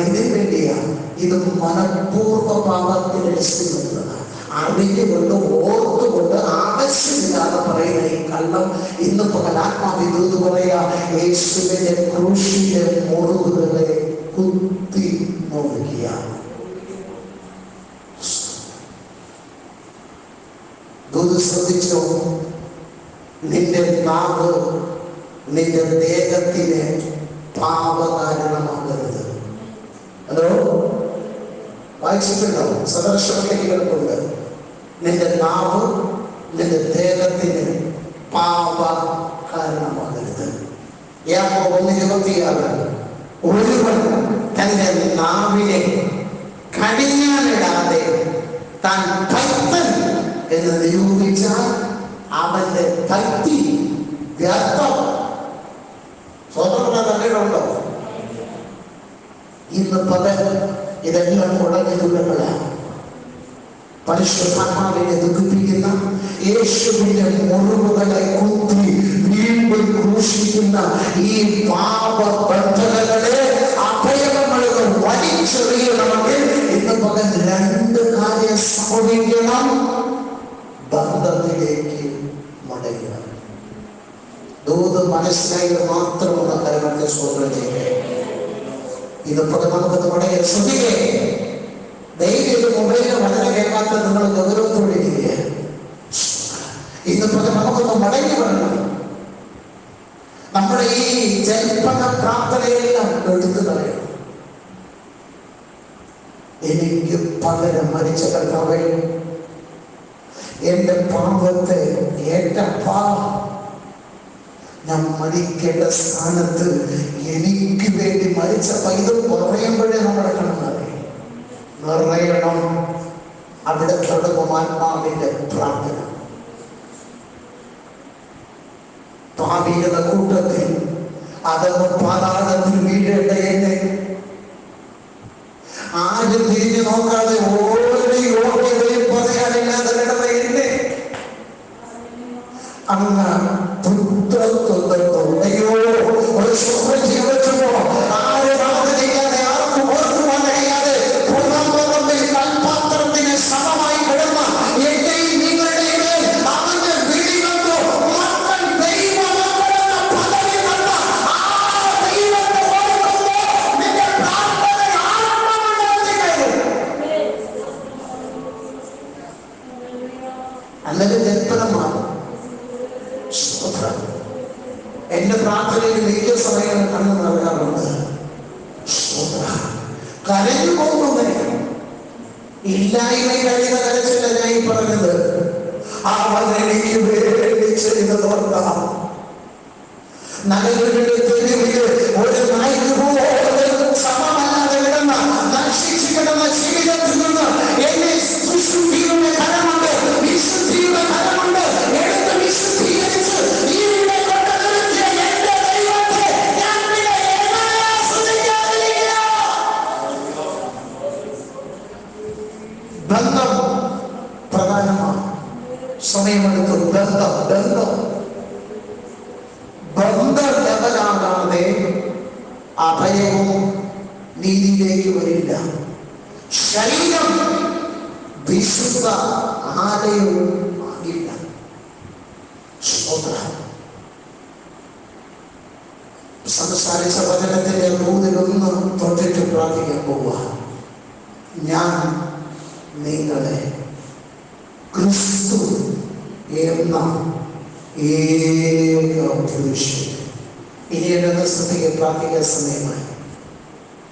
എന്തിനു വേണ്ടിയാ? ഇത് മനഃപൂർവ്വ പാപത്തിന് രസിക്കുന്നതാണ്. അറിഞ്ഞുകൊണ്ട് ഓർത്തുകൊണ്ട് ആവശ്യമില്ലാതെ പറയുന്ന ഈ കള്ളം ഇന്ന് പകൽ ആത്മാവിധൂത് പറയാ, യേശുവിന്റെ ക്രൂശിലെ മുറിവുകളെ കുത്തി നോക്കുക. ദൂത് ശ്രദ്ധിച്ചോ? നിന്റെ നാവ് നിന്റെ ദേഹത്തിന് പാപകാരണമാകരുത്. ഹലോ, വായിച്ചിട്ടുണ്ടോ? സദർശനത്തിലേക്ക് കിടപ്പുണ്ട്. നിന്റെ നാവ് നിന്റെ ദേഹത്തിന് പാപ കാരണമാകരുത്. യാക്കോബ് 1:26. ഒരുവൻ തന്റെ നാവിനെ കടിഞ്ഞാണിടാതെ താൻ ഭക്തൻ എന്ന് നിരൂപിച്ചാൽ അവന്റെ ഭക്തി വ്യർത്ഥം. സ്വതന്ത്ര തന്നെയുണ്ടോ? ഇന്ന് പകൽ ഇതെല്ലാം ഉടനെതുള്ളതാണ്. പരിശുദ്ധാത്മാവിനെ ദുഃഖിപ്പിക്കുന്ന യേശുവിന്റെ മുറിവുകളെ കുത്തി വീണ്ടും ക്രൂശിക്കുന്ന ഈ പാപബന്ധനങ്ങളെ അഭയങ്ങളുടെ വലിച്ചെറിയണമെങ്കിൽ ഇന്ന് പകൽ 2 കാര്യം സംഭവിക്കണം. ബന്ധത്തിലേക്ക് മടങ്ങി. ദൂത് മനസ്സിലായത് മാത്രമുള്ള കരമൊക്കെ സ്വന്തം ചെയ്യേ. ഇന്നിപ്പോൾ നമുക്കത് മടങ്ങി ശ്രദ്ധിക്കേ. ദൈവം മൊബൈലിൽ വളരെ കേൾക്കാത്ത നിങ്ങൾ ഗൗരവത്തോടിരിക്കുക. ഇന്നിപ്പോൾ നമുക്കൊന്ന് മടങ്ങി വരണം. നമ്മുടെ ഈ ജൽപ്പന പ്രാർത്ഥനയെല്ലാം എടുത്തു കളയണം. എനിക്ക് പകരം മരിച്ച കർത്താവേ, എന്റെ പാപത്തെ ഏറ്റപ്പാ, ഞാൻ മരിക്കേണ്ട സ്ഥാനത്ത് എനിക്ക് വേണ്ടി മരിച്ച പൈതൽ പറയുമ്പോഴേ നമ്മുടെ കണ്ണറി നിറയണം. അവിടെ തുടങ്ങും ആത്മാവിന്റെ പ്രാർത്ഥന. പാപിയുടെ കൂട്ടത്തിൽ അതൊന്ന് പാതാളത്തിൽ വീഴേണ്ട എന്നെ ആരും തിരിഞ്ഞു നോക്കാതെ ഓടി ഓടിയവയും പറയാനില്ലാതെ കിടന്ന എന്നെ അങ്ങ് അയ്യോ ഒരു സ്വപ്നം ജീവിതത്തിലോ ആരും ആദരിക്കാതെ ആർക്കും ഓർക്കുവാൻ കഴിയാതെ കൽപാത്രത്തിന് സമമായി കിടന്ന എന്റെയും നിങ്ങളുടെയും അവന്റെ വിളി കണ്ടു. മക്കൾ ദൈവമക്കളെന്ന പദവി കണ്ട ആ ദൈവത്തെ ഓർക്കുമ്പോ നിന്റെ പ്രാർത്ഥന അന്നത്തെ ജൽപ്പനമാണ്. എന്റെ പ്രാർത്ഥനയിൽ വലിയ സമയം കണ്ണു നൽകാറുണ്ട്. കരഞ്ഞു പോകുന്നേ ഇല്ലായ്മ കഴിയുന്ന കരച്ചില്ല ഞാൻ ഈ പറഞ്ഞത്. അവൻ എനിക്ക് വേണ്ടി ചെയ്തതോർക്കാം. നഗരങ്ങളുടെ തെരുവിൽ ഒരു നായ്ക്ക് പോലും സമമല്ലാതെ കിടന്ന നശിച്ചു കിടന്ന ജീവിതത്തിൽ നിന്ന് എന്നെ വിശുദ്ധിയുടെ കരമുണ്ട്, വിശുദ്ധിയുടെ കരമുണ്ട്. എടുത്ത് വിശുദ്ധീകരിച്ച് ബന്ധം പ്രധാനമാണ്. സമയമെടുത്ത് ബന്ധം ലെവലാകാതെ അഭയവും നീതിയിലേക്ക് വരില്ല. ശരീരം വിശുദ്ധ ആലയവും ആകില്ല. സംസാരിച്ച വചനത്തിന്റെ നൂതിലൊന്ന് തൊട്ടിട്ട് പ്രാർത്ഥിക്കാൻ പോവുക. ഞാൻ നിങ്ങളെ ക്രിസ്തു എന്ന ഏക പുരുഷൻ. ഇനി എന്നെ ശ്രദ്ധിക്കാൻ പ്രാർത്ഥിക്കാൻ സമയമായി.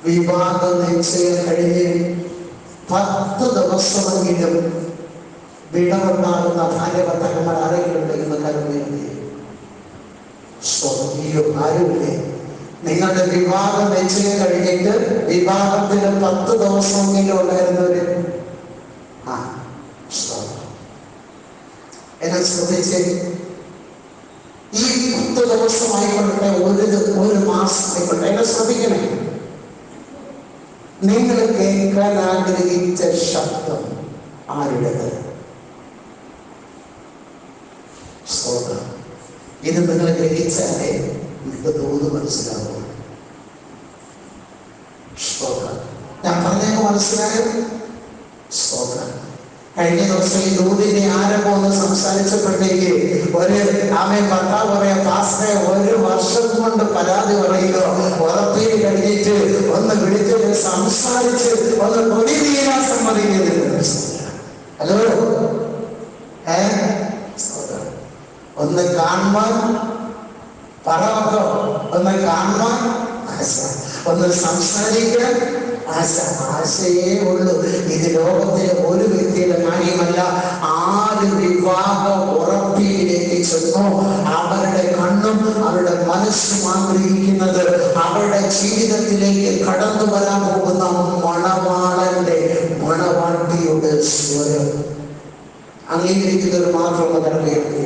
വിവാഹ നിശ്ചയം കഴിഞ്ഞ് 10 ദിവസമെങ്കിലും വിടവുണ്ടാകുന്ന ഭാര്യഭർത്താക്കന്മാർ ആരെങ്കിലും ഉണ്ടെന്ന് കരുതുന്നില്ലേ? ആരുമില്ലേ? നിങ്ങളുടെ വിവാഹ നിശ്ചയം കഴിഞ്ഞിട്ട് വിവാഹത്തിന് 10 ദിവസമെങ്കിലും ഉണ്ടായിരുന്നവര് എന്നെ ശ്രദ്ധിച്ച് ഈ 10 ദിവസമായിക്കൊള്ളട്ടെ, ഒരു മാസം ആയിക്കോട്ടെ, എന്നെ ശ്രദ്ധിക്കണേ. നിങ്ങൾ കേൾക്കാൻ ആഗ്രഹിച്ച ശബ്ദം ആരുടേത്? സ്തോത്രം. ഇത് നിങ്ങൾ ഗ്രഹിച്ചാലേ നിങ്ങൾക്ക് തോത് മനസ്സിലാവും. സ്തോത്രം. ഞാൻ പറഞ്ഞ മനസ്സിലായോ? സ്തോത്രം. കഴിഞ്ഞ ദിവസം ഈ ദൂതിന്റെ ആരംഭം ഒന്ന് സംസാരിച്ചപ്പോഴത്തേക്ക് ഒരു ഭർത്താവ് പറയാ, പാസ്റ്ററെ 1 വർഷം കൊണ്ട് പരാതി പറയുക, ഉറപ്പീര് കഴിഞ്ഞിട്ട് ഒന്ന് വിളിച്ചിട്ട് സംസാരിച്ച് ഒന്ന് കൊടി തീരാൻ സമ്മതിക്കുന്നില്ല. ഹലോ, ഒന്ന് കാണുവാൻ പറവോ, ഒന്ന് കാണുവാൻ ആശ, ഒന്ന് സംസാരിക്കാൻ ആശ. ആശയേ ഉള്ളൂ. ഇത് ലോകത്തിലെ ഒരു വ്യക്തിയുടെ കാര്യമല്ല. ആര് വിവാഹ ഉറപ്പിയിലേക്ക് ചെന്നോ അവരുടെ കണ്ണും അവരുടെ മനസ്സും ആഗ്രഹിക്കുന്നത് അവരുടെ ജീവിതത്തിലേക്ക് കടന്നു വരാൻ പോകുന്ന മണവാട്ടിയുടെ സ്വരം അംഗീകരിക്കുന്നവർ മാത്രമുള്ള കടമയുണ്ട്.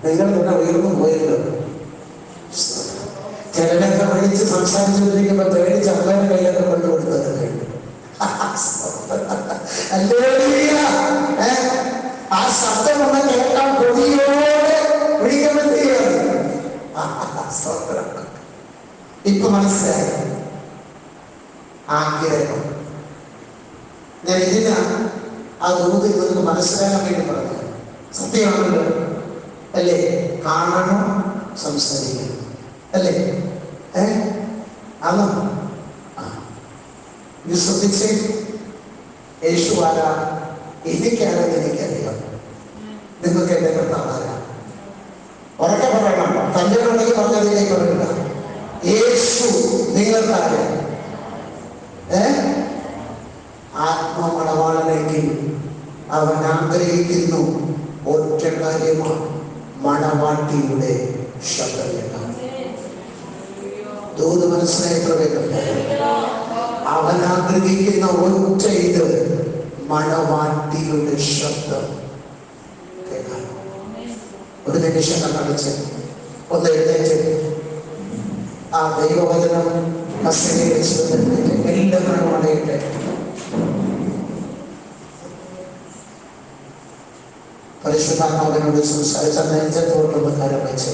നിങ്ങൾ ഇവിടെ ഉയർന്നു പോയല്ലോ. ചിലരൊക്കെ വിളിച്ച് സംസാരിച്ചുകൊണ്ടിരിക്കുമ്പോ പേടിച്ച് അമ്മയുടെ കയ്യിലൊക്കെ കൊണ്ടുകൊടുത്തതൊക്കെ ആ ശബ്ദം ഒന്ന് കേൾക്കാൻ കൊതിയോടെ വിളിക്കുമ്പോൾ ഇപ്പൊ മനസ്സിലായി ആഗ്രഹം. ഞാൻ ഇതിനാ ആ ദൂത് നിങ്ങൾക്ക് മനസ്സിലാക്കാൻ വേണ്ടി പറഞ്ഞു. സത്യമാണല്ലോ. അല്ലേ? കാണണം, സംസാരിക്കണം, അല്ലേ? ആണോ? ഇത് ശ്രദ്ധിച്ച്. യേശു ആരാ? എനിക്കാരെന്ന് എനിക്കറിയാം. നിങ്ങൾക്ക് എന്റെ കർത്താവാരാ? ഉറക്കെ പറയണം. തന്റെ ഉണ്ടെങ്കിൽ പറഞ്ഞതിലേക്ക് പറയില്ല. യേശു നിങ്ങൾക്കാര്? ആത്മമണവാളനെങ്കിൽ അവൻ ആഗ്രഹിക്കുന്നു ഒറ്റ കാര്യമാണ്, മണവാട്ടിയുടെ ശബ്ദം കേൾക്കാം. ദൂത് മനസ്സിലായിട്ടുണ്ട്. അവൻ ആഗ്രഹിക്കുന്ന ഒറ്റ ഇത്, മണവാട്ടിയുടെ ശബ്ദം കേൾക്കാം. ഒരു നിമിഷം കണ്ണടച്ച് ഒന്ന് എഴുന്നേറ്റ് ആ ദൈവവചനം എല്ലാവരും അടയട്ടെ. പരിശുദ്ധാത്മാവിനോട് സംസാരിച്ച നെഞ്ചത്തോട്ടൊന്ന് കരം വെച്ച്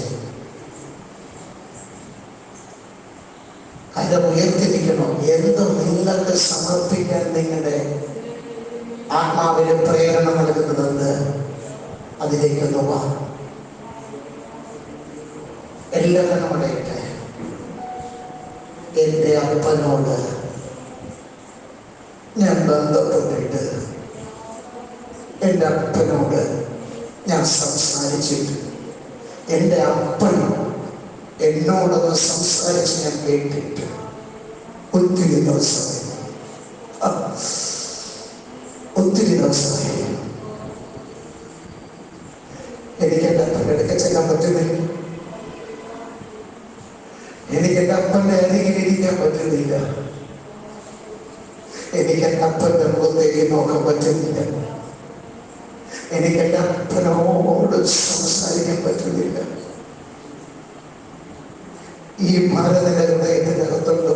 കരം ഉയർത്തിരിക്കണോ? എന്തും നിങ്ങൾക്ക് സമർപ്പിക്കാൻ നിങ്ങളുടെ ആത്മാവിന് പ്രേരണ നൽകുന്നതെന്ന് അതിലേക്കൊന്ന് വാ. എല്ലാവരും അടയട്ടെ. എൻ്റെ അപ്പനോട് ഞാൻ ബന്ധപ്പെട്ടിട്ട്, എൻ്റെ അപ്പനോട് ഞാൻ സംസാരിച്ചിട്ട്, എൻ്റെ അപ്പൻ എന്നോടൊന്ന് സംസാരിച്ച് ഞാൻ കേട്ടിട്ട് ഒത്തിരി ദിവസമായി. എനിക്ക് എൻ്റെ അപ്പൻ്റെ അടുക്ക ചെല്ലാൻ പറ്റുന്നില്ല. എനിക്ക് എൻ്റെ അപ്പൻ്റെ അരികിൽ ഇരിക്കാൻ പറ്റുന്നില്ല. എനിക്ക് എൻ്റെ അപ്പൻ്റെ മുഖത്തേക്ക് നോക്കാൻ പറ്റുന്നില്ല. എനിക്ക് എൻ്റെ അപ്പനോട് സംസാരിക്കാൻ പറ്റുന്നില്ല. ഈ ഭാരതത്തിന്റെ ഹൃദയത്തിന്റെ അകത്തുണ്ടോ?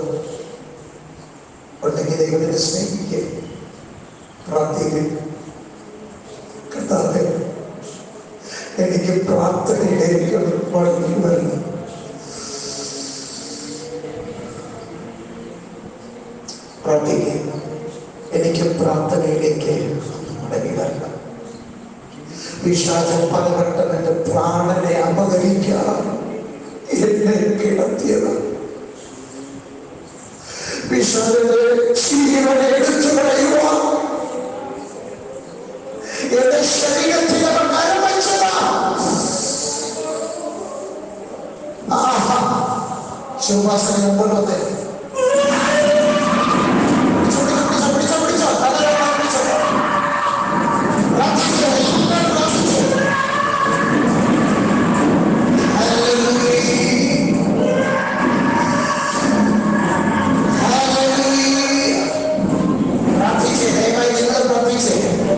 ഉണ്ടെങ്കിൽ ദൈവത്തിനെ സ്നേഹിക്കുക, പ്രാർത്ഥിക്കുക. കർത്താവേ, എനിക്ക് പ്രാർത്ഥനയിലേക്ക് വളർന്നു വരുന്നു. പ്രാർത്ഥിക്കുക. എനിക്ക് പ്രാർത്ഥനയിലേക്ക് മടങ്ങി വരണം. പിശാചൻ പലവട്ടം എൻ്റെ പ്രാണനെ അപഹരിക്കാൻ എന്നെ കിടത്തിയത്. പിശാചന്റെ ജീവനെ എടുത്തു കളയുവാൻ എന്റെ ശരീരത്തിൽ അവൻ കരം വെച്ചതാ. ശുഭാസനം മുമ്പോട്ട്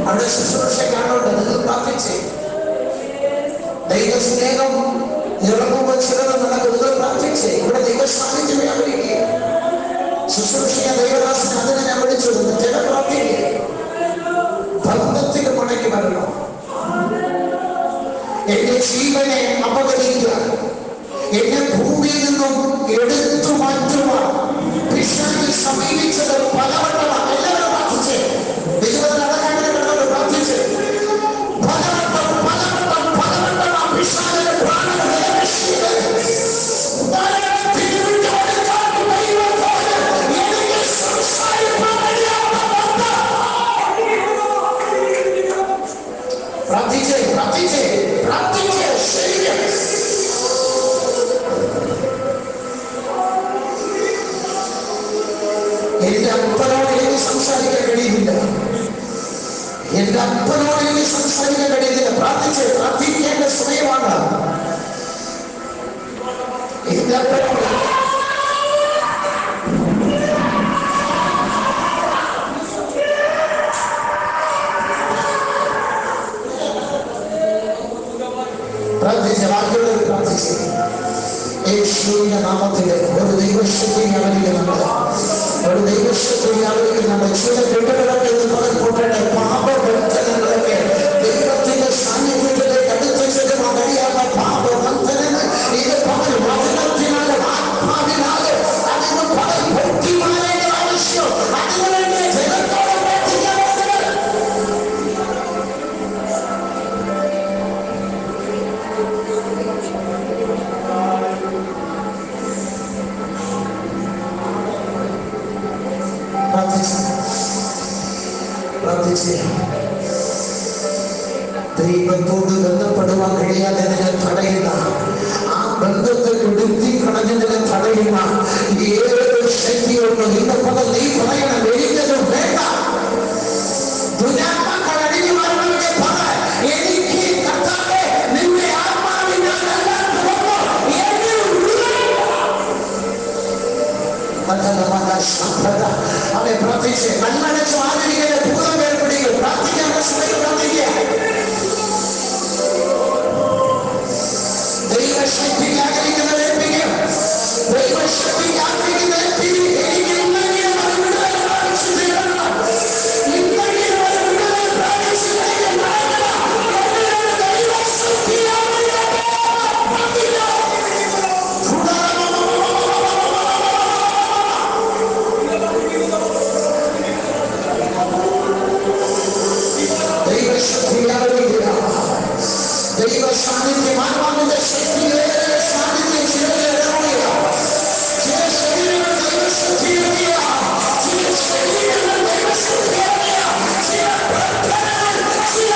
അവിടെ ശുശ്രൂഷ കാണുന്നുണ്ട്. നിങ്ങൾ പ്രാർത്ഥിച്ചേ. ദൈവസ്നേഹം ഇറങ്ങുമ്പോൾ ചിലത് നടക്കും. നിങ്ങൾ പ്രാർത്ഥിച്ചേ. ഇവിടെ ദൈവ സാന്നിധ്യം വ്യാപരിക്കുക. ശുശ്രൂഷയെ ദൈവദാസൻ അതിനെ ഞാൻ വിളിച്ചത്. ചില പ്രാർത്ഥിക്കുക. ബന്ധത്തിന് മുടക്കി വരണം. എന്റെ ജീവനെ അപകരിക്കുക, എന്നെ ഭൂമിയിൽ നിന്നും എടുത്തു മാറ്റുവാൻ പിശാച് സമീപിച്ചത് പലവട്ടമാണ്. എല്ലാവരും പ്രാർത്ഥിച്ചേ. ദൈവത്തിന് എന്റെ അപ്പനോട് എനിക്ക് സംസാരിക്കാൻ കഴിയുന്നില്ല. എന്റെ അപ്പനോട് എനിക്ക് സംസാരിക്കാൻ കഴിയുന്നില്ല. പ്രാർത്ഥിക്കേണ്ട സമയമാണ്. എന്റെ അപ്പനോട് യേശുവിന്റെ നാമത്തിൽ ഒരു ദൈവശക്തി ആവരിക്കുന്നുണ്ട്. ഒരു ദൈവശക്തി ആവരിക്കുന്നുണ്ട്. ചില കെട്ടുകളൊക്കെ പോട്ടെ, പാപബന്ധനങ്ങളൊക്കെ ദൈവത്തിന്റെ സാന്നിധ്യത്തിലേക്ക് അടുത്ത് ചെല്ലുവാൻ കഴിയാത്ത പാപബന്ധനങ്ങൾ ഇത് പകൽ വചനത്തിനാലും ആത്മാവിനാലും അതിന് പകൽ ഭക്തിമാരുടെ ആവശ്യം. അതിനുവേണ്ടി ജനത്തോടെ പ്രാർത്ഥിക്കാൻ പ്രാർത്ഥിച്ച് ദൈവത്തോട് ബന്ധപ്പെടുവാൻ കഴിയാതെ നിന്നെ തടയുന്ന, ആ ബന്ധത്തെ കെടുത്തി കളഞ്ഞതിനെ തടയുന്ന ഏതൊരു ശക്തിയുണ്ടോ ഇന്ന് പകൽ നീ പറയണം, എനിക്കത് വേണ്ട. ദുരാത്മാക്കൾ അടിഞ്ഞു മാറുന്നതിന്റെ പകൽ എനിക്ക് കർത്താവേ നിന്റെ ആത്മാവിനാൽ അവനെ പ്രാർത്ഥിച്ച് കണ്ണടച്ചു ആദരിക്കുന്ന ഭൂതം ഏർപ്പെടുകയും പ്രാർത്ഥിക്കാനുള്ള സമയം പ്രാർത്ഥിക്കുക. ദൈവശക്തി ആഗ്രഹിക്കുന്നത് ഏൽപ്പിക്കും. ദൈവശക്തി ആഗ്രഹിക്കുന്നത് ദൈവ സാന്നിധ്യം, ആത്മാവിന്റെ ശക്തിയെ സാന്നിധ്യം ചിലരെ ഇറങ്ങുക. ചില ശരീരങ്ങൾ ദൈവശക്തിയിറങ്ങിയ, ചില ശരീരങ്ങൾ ദൈവശക്തിയിറങ്ങിയ, ചില പ്രാർത്ഥനകൾ, ചില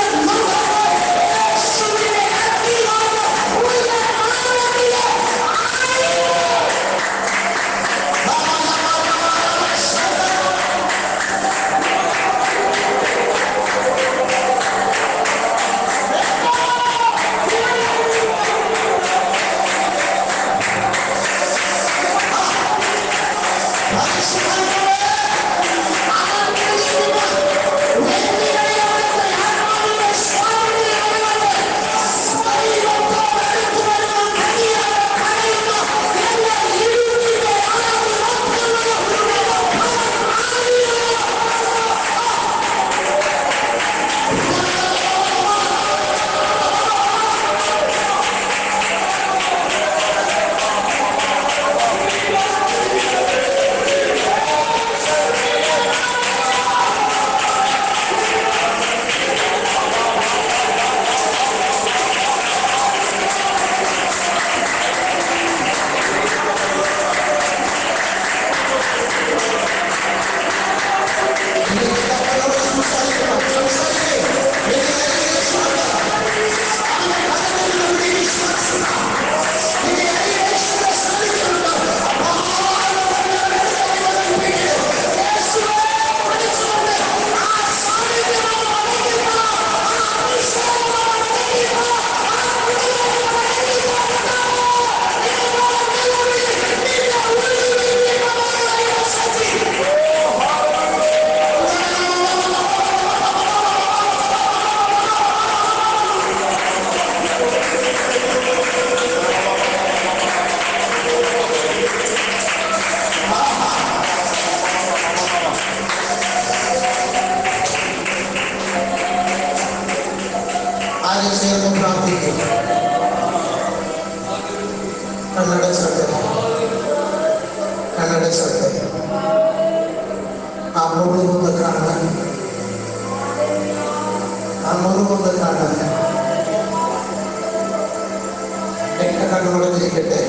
കണ്ണുകളൊന്നിരിക്കട്ടെ.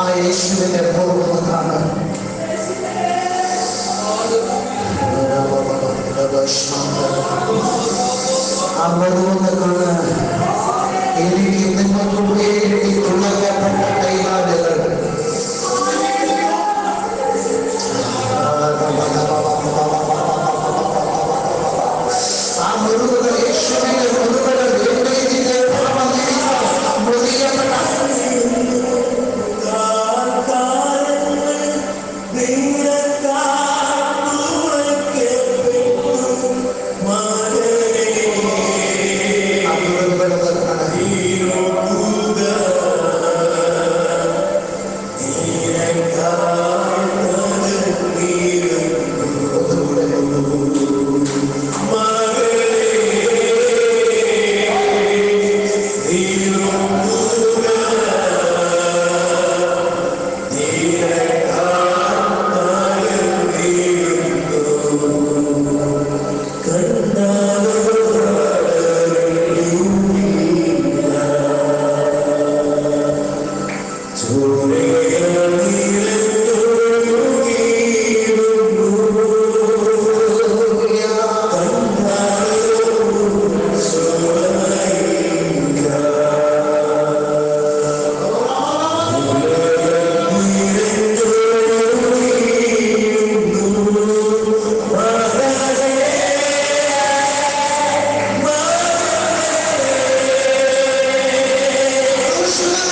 ആ യേശുവിന്റെ പൂർവ്വം കാണാൻ ആ മുറിവൊന്ന് കാണാൻ എനിക്ക് നിങ്ങൾക്ക് വേണ്ടി തുളക്കപ്പെട്ട കൈകാലുകൾ ആ മുറിവുകൾ യേശുവിന്റെ മുറിവുകൾ Hero Thank you.